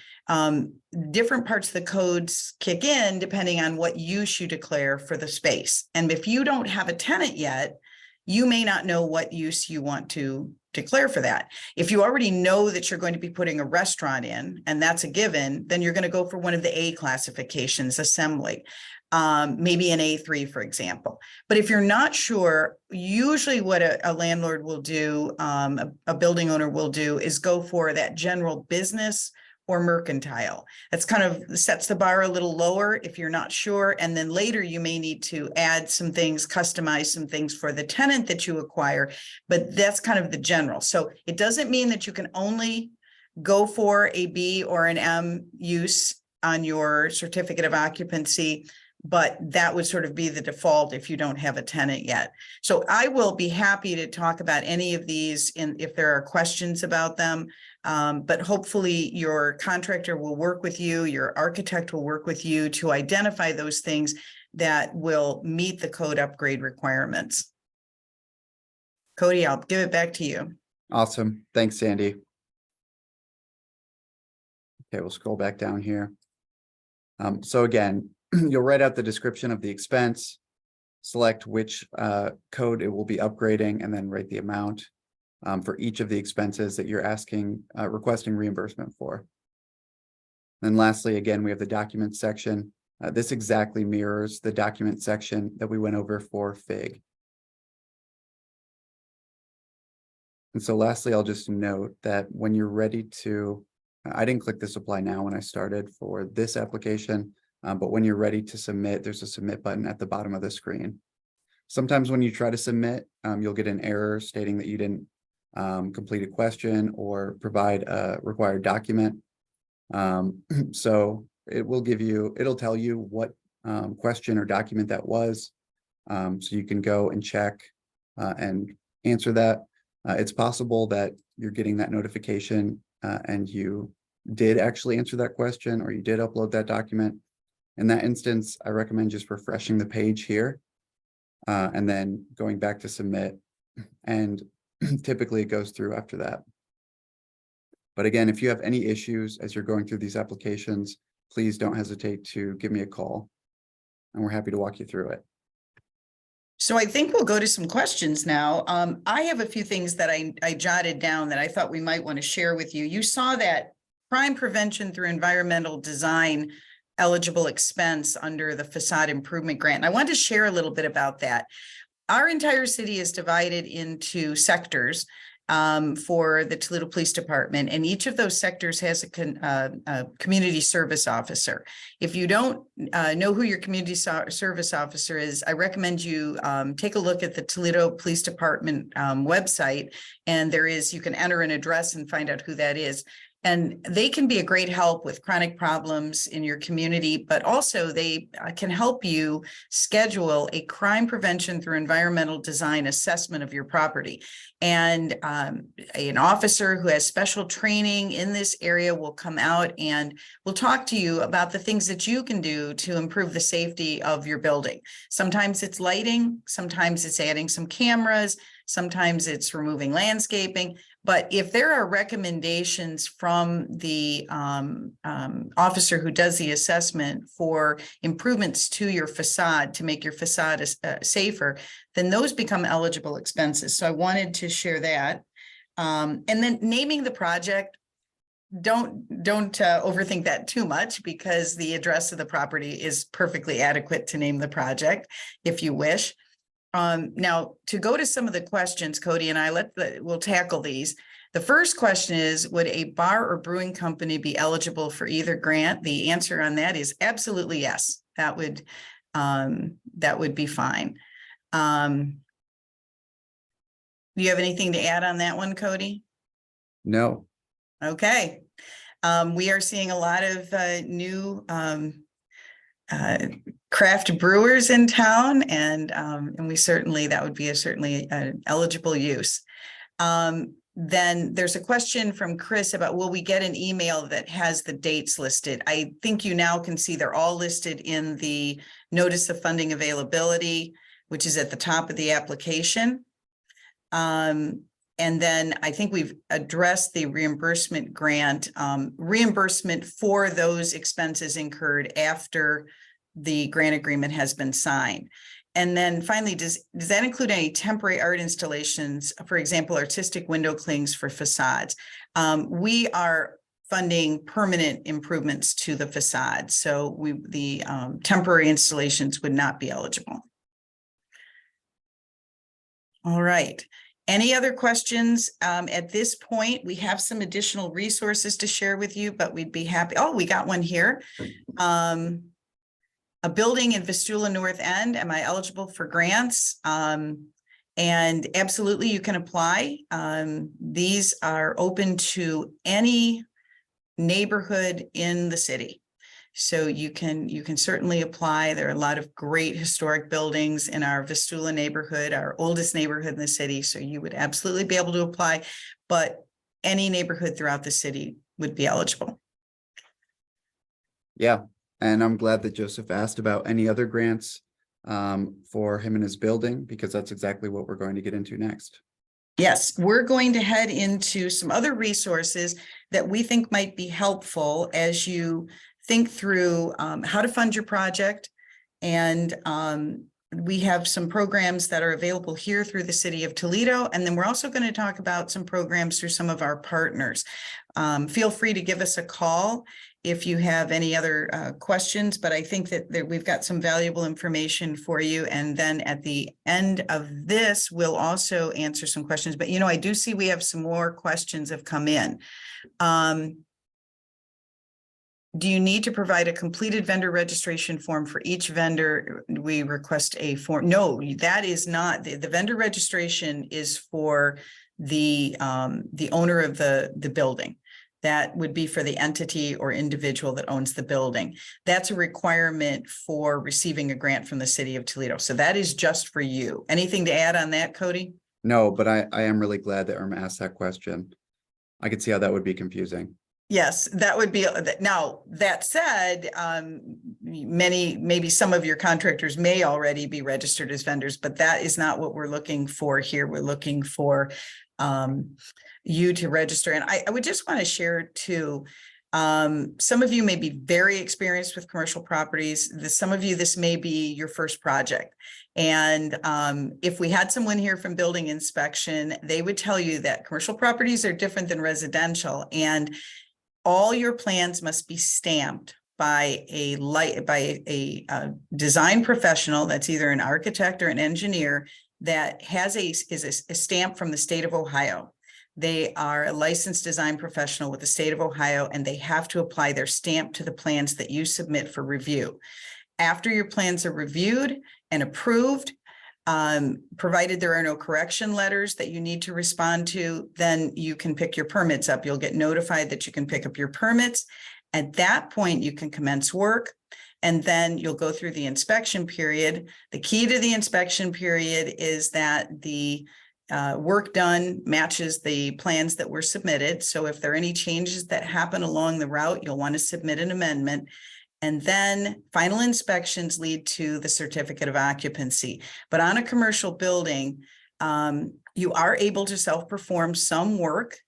different parts of the codes kick in depending on what use you declare for the space. And if you don't have a tenant yet, you may not know what use you want to declare for that. If you already know that you're going to be putting a restaurant in, and that's a given, then you're going to go for one of the A classifications, assembly, maybe an A3, for example. But if you're not sure, usually what a landlord will do, a building owner will do, is go for that general business or mercantile. That's kind of sets the bar a little lower if you're not sure. And then later you may need to add some things, customize some things for the tenant that you acquire, but that's kind of the general. So it doesn't mean that you can only go for a B or an M use on your certificate of occupancy, but that would sort of be the default if you don't have a tenant yet. So I will be happy to talk about any of these if there are questions about them. But hopefully your contractor will work with you, your architect will work with you to identify those things that will meet the code upgrade requirements. Cody, I'll give it back to you. Awesome. Thanks, Sandy. Okay, we'll scroll back down here. So again, you'll write out the description of the expense, select which code it will be upgrading, and then write the amount for each of the expenses that you're requesting reimbursement for. Then lastly, again, we have the documents section. This exactly mirrors the document section that we went over for FIG. And so lastly, I'll just note that when you're ready to, I didn't click this apply now when I started for this application, but when you're ready to submit, there's a submit button at the bottom of the screen. Sometimes when you try to submit, you'll get an error stating that you didn't complete a question or provide a required document. So it'll tell you what question or document that was. So you can go and check and answer that. It's possible that you're getting that notification and you did actually answer that question or you did upload that document. In that instance, I recommend just refreshing the page here and then going back to submit. And typically it goes through after that. But again, if you have any issues as you're going through these applications, please don't hesitate to give me a call and we're happy to walk you through it. So I think we'll go to some questions now. I have a few things that I jotted down that I thought we might want to share with you. You saw that crime prevention through environmental design eligible expense under the facade improvement grant. And I wanted to share a little bit about that. Our entire city is divided into sectors for the Toledo Police Department, and each of those sectors has a community service officer. If you don't know who your community service officer is, I recommend you take a look at the Toledo Police Department website, and you can enter an address and find out who that is. And they can be a great help with chronic problems in your community, but also they can help you schedule a crime prevention through environmental design assessment of your property. And an officer who has special training in this area will come out and will talk to you about the things that you can do to improve the safety of your building. Sometimes it's lighting, sometimes it's adding some cameras, sometimes it's removing landscaping. But if there are recommendations from the officer who does the assessment for improvements to your facade to make your facade safer, then those become eligible expenses. So I wanted to share that. And then naming the project, don't overthink that too much, because the address of the property is perfectly adequate to name the project if you wish. Now, to go to some of the questions, Cody and I, we'll tackle these. The first question is, would a bar or brewing company be eligible for either grant? The answer on that is absolutely yes. That would be fine. Do you have anything to add on that one, Cody? No. Okay. We are seeing a lot of new craft brewers in town, and we that would be certainly an eligible use. Then there's a question from Chris about, will we get an email that has the dates listed? I think you now can see they're all listed in the notice of funding availability, which is at the top of the application. And then I think we've addressed the reimbursement grant, reimbursement for those expenses incurred after the grant agreement has been signed. And then finally, does that include any temporary art installations, for example, artistic window clings for facades? We are funding permanent improvements to the facade, so the temporary installations would not be eligible. All right. Any other questions? At this point, we have some additional resources to share with you, but we'd be happy. Oh, we got one here. A building in Vistula North End. Am I eligible for grants? And absolutely, you can apply. These are open to any neighborhood in the city. So you can certainly apply. There are a lot of great historic buildings in our Vistula neighborhood, our oldest neighborhood in the city. So you would absolutely be able to apply, but any neighborhood throughout the city would be eligible. Yeah, and I'm glad that Joseph asked about any other grants for him and his building, because that's exactly what we're going to get into next. Yes, we're going to head into some other resources that we think might be helpful as you think through how to fund your project. And we have some programs that are available here through the city of Toledo. And then we're also going to talk about some programs through some of our partners. Feel free to give us a call if you have any other questions, but I think that we've got some valuable information for you. And then at the end of this, we'll also answer some questions. But, I do see we have some more questions have come in. Do you need to provide a completed vendor registration form for each vendor? We request a form. No, that is not. The vendor registration is for the owner of the building. That would be for the entity or individual that owns the building. That's a requirement for receiving a grant from the city of Toledo. So that is just for you. Anything to add on that, Cody? No, but I am really glad that Irma asked that question. I could see how that would be confusing. Yes, that would be. Now, that said, maybe some of your contractors may already be registered as vendors, but that is not what we're looking for here. We're looking for you to register. And I would just want to share too, some of you may be very experienced with commercial properties. Some of you, this may be your first project. And if we had someone here from building inspection, they would tell you that commercial properties are different than residential, and all your plans must be stamped by a design professional that's either an architect or an engineer that has a stamp from the state of Ohio. They are a licensed design professional with the state of Ohio, and they have to apply their stamp to the plans that you submit for review. After your plans are reviewed and approved, provided there are no correction letters that you need to respond to, then you can pick your permits up. You'll get notified that you can pick up your permits. At that point, you can commence work, and then you'll go through the inspection period. The key to the inspection period is that the work done matches the plans that were submitted. So if there are any changes that happen along the route, you'll want to submit an amendment. And then final inspections lead to the certificate of occupancy. But on a commercial building, you are able to self-perform some work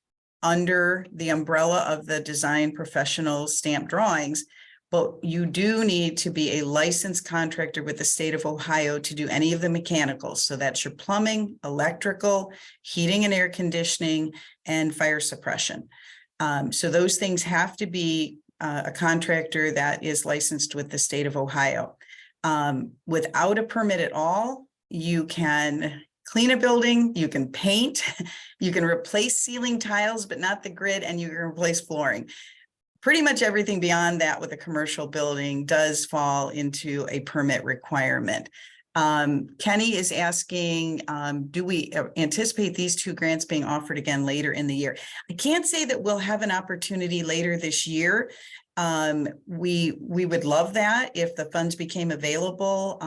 under the umbrella of the design professional stamp drawings, but you do need to be a licensed contractor with the state of Ohio to do any of the mechanicals. So that's your plumbing, electrical, heating and air conditioning, and fire suppression. So those things have to be a contractor that is licensed with the state of Ohio. Without a permit at all, you can clean a building, you can paint, you can replace ceiling tiles, but not the grid, and you can replace flooring. Pretty much everything beyond that with a commercial building does fall into a permit requirement. Kenny is asking, do we anticipate these two grants being offered again later in the year? I can't say that we'll have an opportunity later this year. We would love that if the funds became available.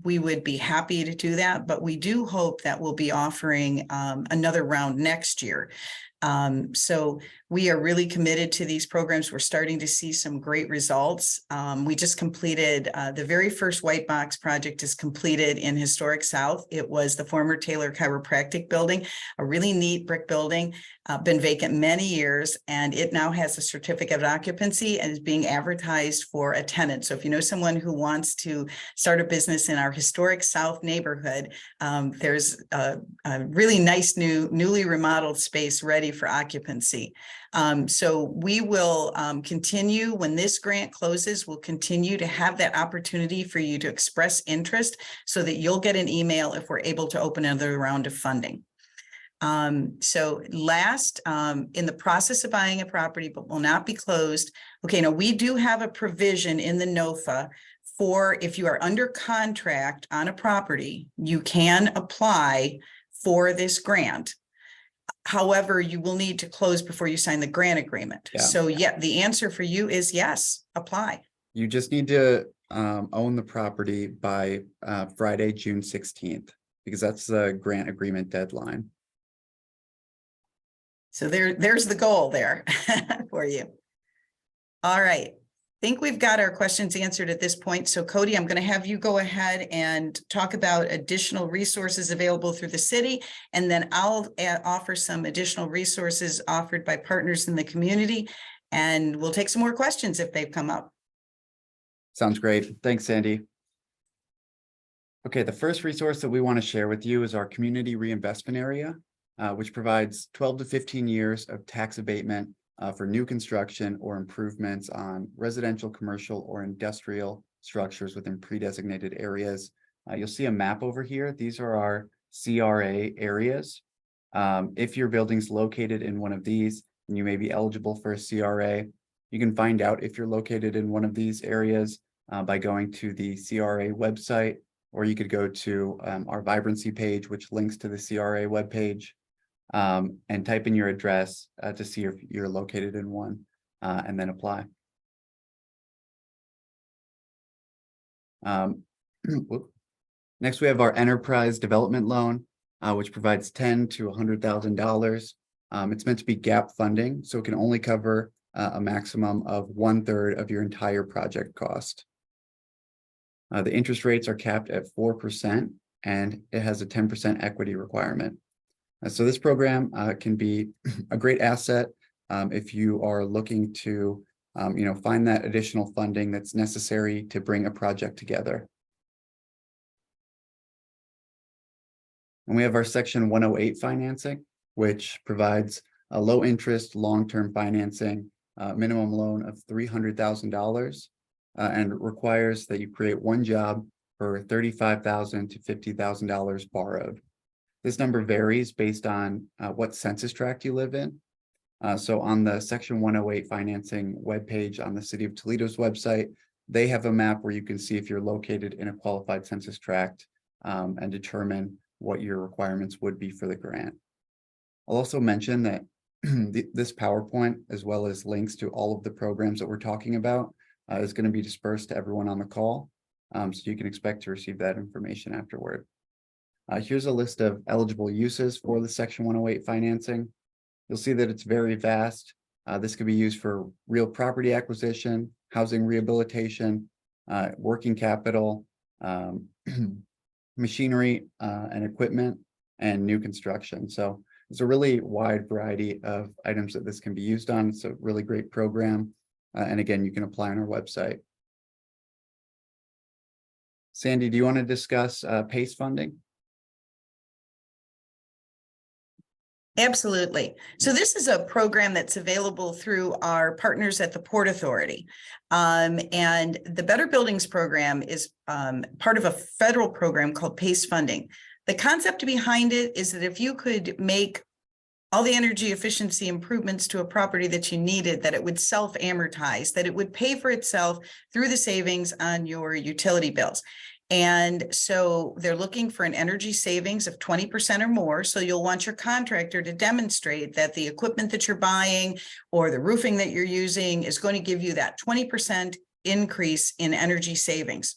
We would be happy to do that, but we do hope that we'll be offering another round next year. So we are really committed to these programs. We're starting to see some great results. We just completed the very first white box project is completed in Historic South. It was the former Taylor Chiropractic building, a really neat brick building, been vacant many years, and it now has a certificate of occupancy and is being advertised for a tenant. So if you know someone who wants to start a business in our Historic South neighborhood, there's a really nice newly remodeled space ready for occupancy. So we will continue when this grant closes. We'll continue to have that opportunity for you to express interest so that you'll get an email if we're able to open another round of funding. So last, in the process of buying a property, but will not be closed. Okay, now we do have a provision in the NOFA for if you are under contract on a property, you can apply for this grant. However, you will need to close before you sign the grant agreement. Yeah. So yeah, the answer for you is yes, apply. You just need to own the property by Friday, June 16th, because that's the grant agreement deadline. So there's the goal there for you. All right. I think we've got our questions answered at this point. So Cody, I'm going to have you go ahead and talk about additional resources available through the city, and then I'll offer some additional resources offered by partners in the community, and we'll take some more questions if they've come up. Sounds great. Thanks, Sandy. Okay, the first resource that we want to share with you is our community reinvestment area, which provides 12 to 15 years of tax abatement for new construction or improvements on residential, commercial, or industrial structures within pre-designated areas. You'll see a map over here. These are our CRA areas. If your building's located in one of these, and you may be eligible for a CRA, you can find out if you're located in one of these areas by going to the CRA website, or you could go to our vibrancy page, which links to the CRA webpage, and type in your address to see if you're located in one, and then apply. Next, we have our enterprise development loan, which provides $10,000 to $100,000. It's meant to be gap funding, so it can only cover a maximum of 1/3 of your entire project cost. The interest rates are capped at 4%, and it has a 10% equity requirement. So this program can be a great asset if you are looking to find that additional funding that's necessary to bring a project together. And we have our Section 108 financing, which provides a low interest, long-term financing, minimum loan of $300,000, and requires that you create one job for $35,000 to $50,000 borrowed. This number varies based on what census tract you live in. So on the Section 108 financing webpage on the City of Toledo's website, they have a map where you can see if you're located in a qualified census tract and determine what your requirements would be for the grant. I'll also mention that this PowerPoint, as well as links to all of the programs that we're talking about, is going to be dispersed to everyone on the call. So you can expect to receive that information afterward. Here's a list of eligible uses for the Section 108 financing. You'll see that it's very vast. This could be used for real property acquisition, housing rehabilitation, working capital, machinery and equipment, and new construction. So it's a really wide variety of items that this can be used on. It's a really great program. And again, you can apply on our website. Sandy, do you want to discuss PACE funding? Absolutely. So this is a program that's available through our partners at the Port Authority. And the Better Buildings program is part of a federal program called PACE funding. The concept behind it is that if you could make all the energy efficiency improvements to a property that you needed, that it would self-amortize, that it would pay for itself through the savings on your utility bills. And so they're looking for an energy savings of 20% or more. So you'll want your contractor to demonstrate that the equipment that you're buying or the roofing that you're using is going to give you that 20% increase in energy savings.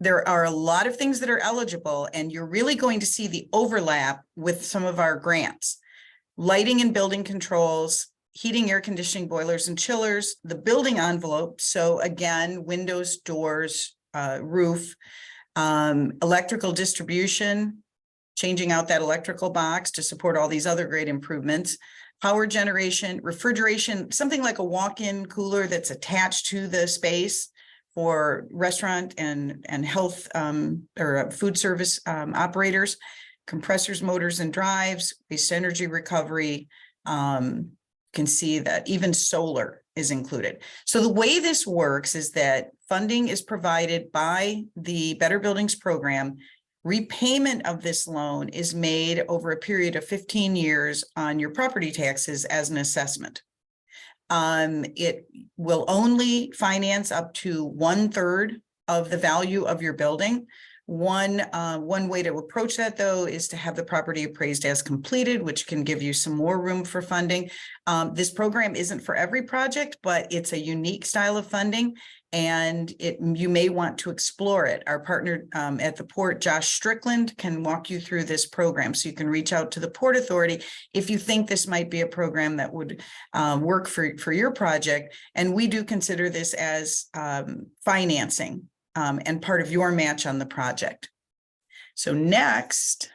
There are a lot of things that are eligible, and you're really going to see the overlap with some of our grants. Lighting and building controls, heating, air conditioning, boilers and chillers, the building envelope. So again, windows, doors, roof, electrical distribution, changing out that electrical box to support all these other great improvements, power generation, refrigeration, something like a walk-in cooler that's attached to the space for restaurant and health or food service operators, compressors, motors, and drives, waste energy recovery. Can see that even solar is included. So the way this works is that funding is provided by the Better Buildings program. Repayment of this loan is made over a period of 15 years on your property taxes as an assessment. It will only finance up to 1/3 of the value of your building. One way to approach that, though, is to have the property appraised as completed, which can give you some more room for funding. This program isn't for every project, but it's a unique style of funding, and you may want to explore it. Our partner at the Port, Josh Strickland, can walk you through this program. So you can reach out to the Port Authority if you think this might be a program that would work for your project. And we do consider this as financing. And part of your match on the project. So next,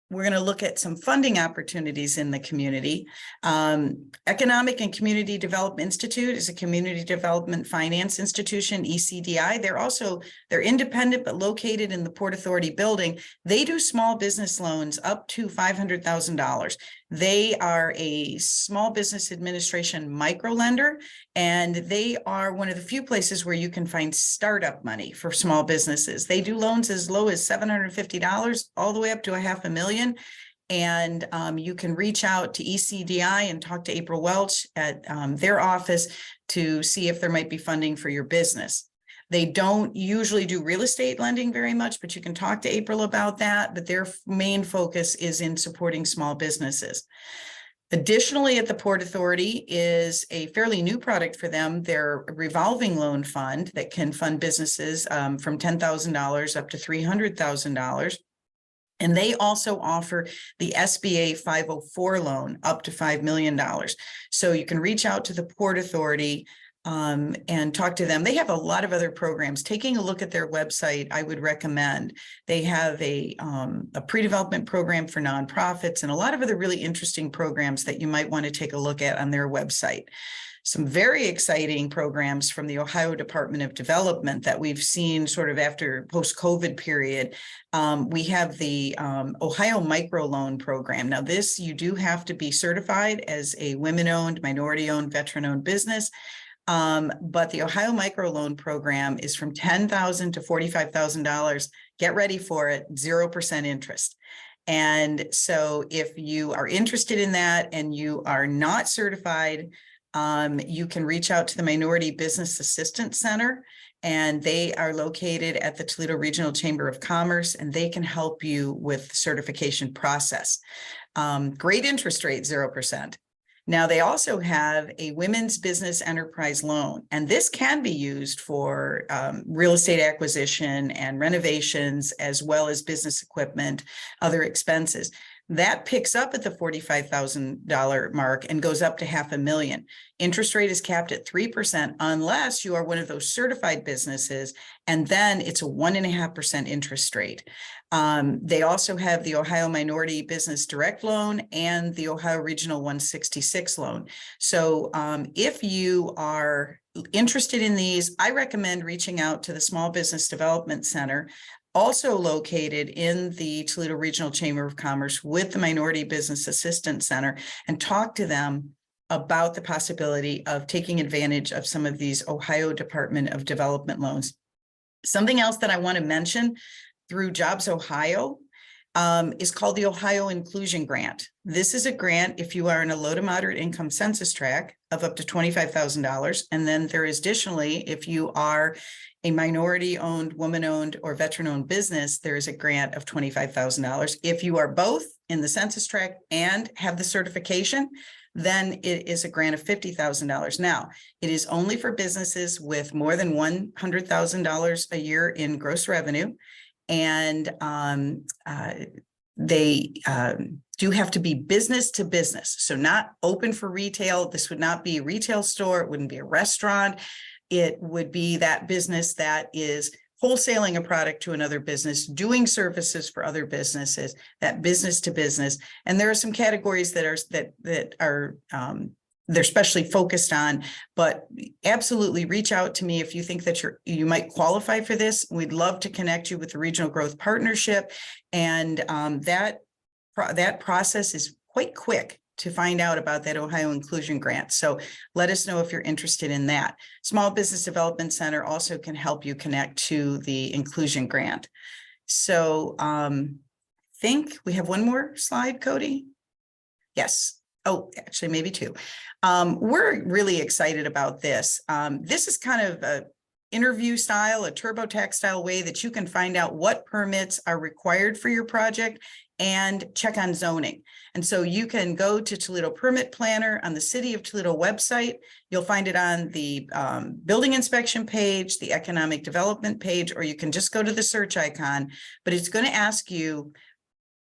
we're going to look at some funding opportunities in the community. Economic and Community Development Institute is a community development finance institution, ECDI. They're independent, but located in the Port Authority building. They do small business loans up to $500,000. They are a small business administration micro lender, and they are one of the few places where you can find startup money for small businesses. They do loans as low as $750 all the way up to $500,000. And you can reach out to ECDI and talk to April Welch at their office to see if there might be funding for your business. They don't usually do real estate lending very much, but you can talk to April about that. But their main focus is in supporting small businesses. Additionally, at the Port Authority is a fairly new product for them, their revolving loan fund that can fund businesses from $10,000 up to $300,000. And they also offer the SBA 504 loan up to $5 million. So you can reach out to the Port Authority and talk to them. They have a lot of other programs. Taking a look at their website, I would recommend. They have a pre-development program for nonprofits and a lot of other really interesting programs that you might want to take a look at on their website. Some very exciting programs from the Ohio Department of Development that we've seen sort of after post-COVID period. We have the Ohio Microloan Program. Now this, you do have to be certified as a women-owned, minority-owned, veteran-owned business. But the Ohio Microloan Program is from $10,000 to $45,000. Get ready for it, 0% interest. And so if you are interested in that and you are not certified, you can reach out to the Minority Business Assistance Center, and they are located at the Toledo Regional Chamber of Commerce, and they can help you with the certification process. Great interest rate, 0%. Now, they also have a women's business enterprise loan, and this can be used for real estate acquisition and renovations, as well as business equipment, other expenses. That picks up at the $45,000 mark and goes up to $500,000. Interest rate is capped at 3% unless you are one of those certified businesses, and then it's a 1.5% interest rate. They also have the Ohio Minority Business Direct Loan and the Ohio Regional 166 loan. So if you are interested in these, I recommend reaching out to the Small Business Development Center, also located in the Toledo Regional Chamber of Commerce with the Minority Business Assistance Center, and talk to them about the possibility of taking advantage of some of these Ohio Department of Development loans. Something else that I want to mention through Jobs Ohio is called the Ohio Inclusion Grant. This is a grant if you are in a low to moderate income census tract of up to $25,000. And then there is additionally, if you are a minority-owned, woman-owned, or veteran-owned business, there is a grant of $25,000. If you are both in the census tract and have the certification, then it is a grant of $50,000. Now, it is only for businesses with more than $100,000 a year in gross revenue. And they do have to be business to business. So not open for retail. This would not be a retail store. It wouldn't be a restaurant. It would be that business that is wholesaling a product to another business, doing services for other businesses, that business to business. And there are some categories that are they're specially focused on, but absolutely reach out to me if you think that you might qualify for this. We'd love to connect you with the Regional Growth Partnership, and that process is quite quick to find out about that Ohio Inclusion Grant. So let us know if you're interested in that. Small Business Development Center also can help you connect to the Inclusion Grant. So I think we have one more slide, Cody. Yes. Oh, actually, maybe two. We're really excited about this. This is kind of a interview style, a TurboTax style way that you can find out what permits are required for your project and check on zoning. And so you can go to Toledo Permit Planner on the City of Toledo website. You'll find it on the building inspection page, the economic development page, or you can just go to the search icon, but it's going to ask you,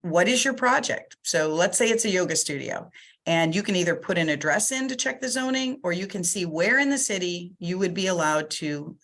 what is your project? So let's say it's a yoga studio, and you can either put an address in to check the zoning, or you can see where in the city you would be allowed to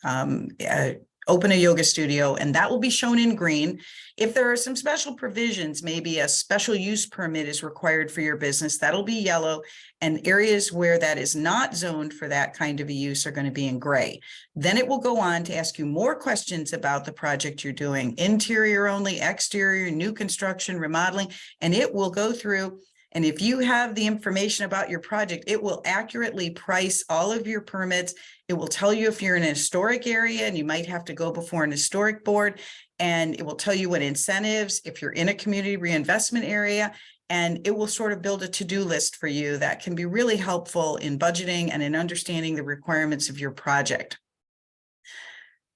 open a yoga studio, and that will be shown in green. If there are some special provisions, maybe a special use permit is required for your business, that'll be yellow, and areas where that is not zoned for that kind of a use are going to be in gray. Then it will go on to ask you more questions about the project you're doing, interior only, exterior, new construction, remodeling, and it will go through And if you have the information about your project, it will accurately price all of your permits. It will tell you if you're in a historic area and you might have to go before an historic board, and it will tell you what incentives, if you're in a community reinvestment area, and it will sort of build a to-do list for you that can be really helpful in budgeting and in understanding the requirements of your project.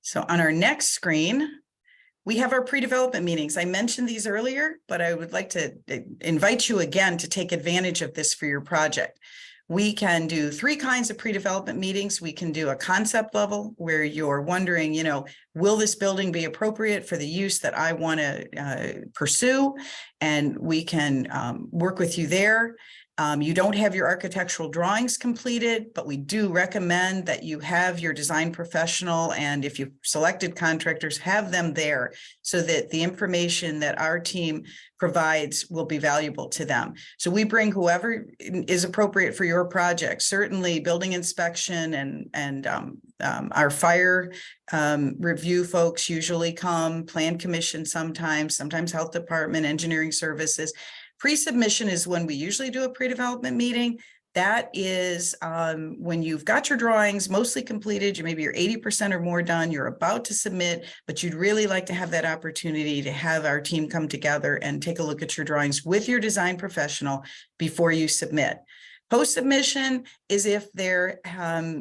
So on our next screen, we have our pre-development meetings. I mentioned these earlier, but I would like to invite you again to take advantage of this for your project. We can do 3 kinds of pre-development meetings. We can do a concept level where you're wondering, will this building be appropriate for the use that I want to pursue? And we can work with you there. You don't have your architectural drawings completed, but we do recommend that you have your design professional, and if you've selected contractors, have them there so that the information that our team provides will be valuable to them. So we bring whoever is appropriate for your project. Certainly building inspection and our fire review folks usually come, plan commission sometimes health department, engineering services. Pre-submission is when we usually do a pre-development meeting. That is when you've got your drawings mostly completed, maybe you're 80% or more done, you're about to submit, but you'd really like to have that opportunity to have our team come together and take a look at your drawings with your design professional before you submit. Post-submission is if there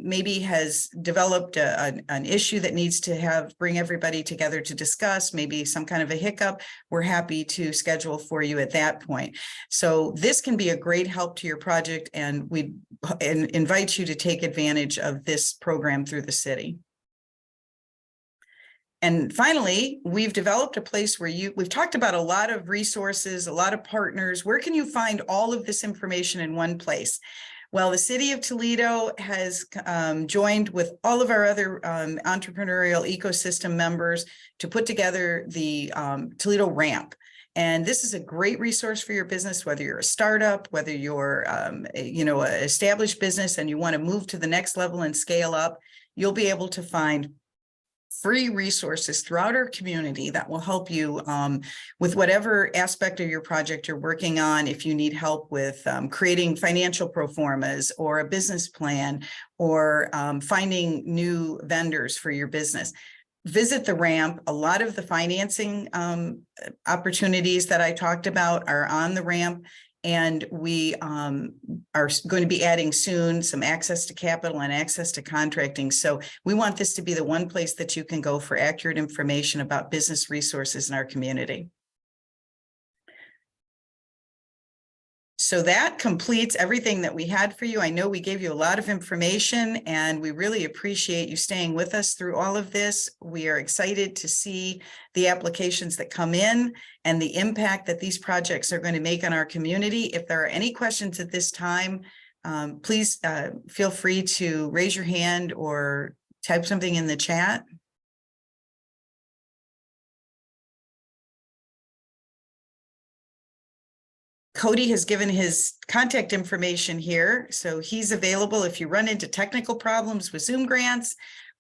maybe has developed an issue that needs to bring everybody together to discuss, maybe some kind of a hiccup. We're happy to schedule for you at that point. So this can be a great help to your project, and we invite you to take advantage of this program through the city. And finally, we've developed a place where we've talked about a lot of resources, a lot of partners. Where can you find all of this information in one place? Well, the city of Toledo has joined with all of our other entrepreneurial ecosystem members to put together the Toledo Ramp. And this is a great resource for your business, whether you're a startup, whether you're an established business and you want to move to the next level and scale up. You'll be able to find free resources throughout our community that will help you with whatever aspect of your project you're working on. If you need help with creating financial pro formas or a business plan, or finding new vendors for your business, visit the Ramp. A lot of the financing opportunities that I talked about are on the Ramp. And we are going to be adding soon some access to capital and access to contracting. So we want this to be the one place that you can go for accurate information about business resources in our community. So that completes everything that we had for you. I know we gave you a lot of information, and we really appreciate you staying with us through all of this. We are excited to see the applications that come in and the impact that these projects are going to make on our community. If there are any questions at this time, please feel free to raise your hand or type something in the chat. Cody has given his contact information here, so he's available if you run into technical problems with Zoom grants,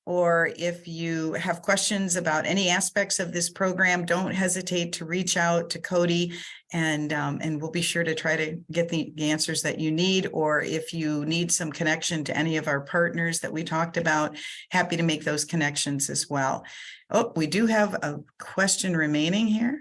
or if you have questions about any aspects of this program. Don't hesitate to reach out to Cody, and we'll be sure to try to get the answers that you need. Or if you need some connection to any of our partners that we talked about, happy to make those connections as well. Oh, we do have a question remaining here.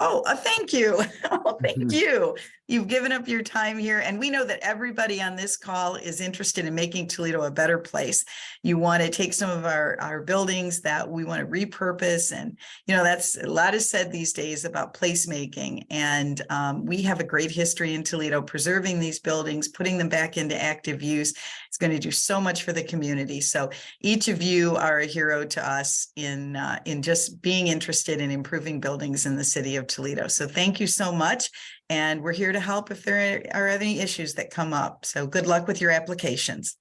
Oh, thank you. Oh, thank you. You've given up your time here. And we know that everybody on this call is interested in making Toledo a better place. You want to take some of our buildings that we want to repurpose. And, that's a lot is said these days about placemaking. And we have a great history in Toledo preserving these buildings, putting them back into active use. It's going to do so much for the community. So each of you are a hero to us in just being interested in improving buildings in the city of Toledo. So thank you so much. And we're here to help if there are any issues that come up. So good luck with your applications.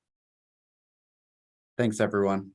Thanks, everyone.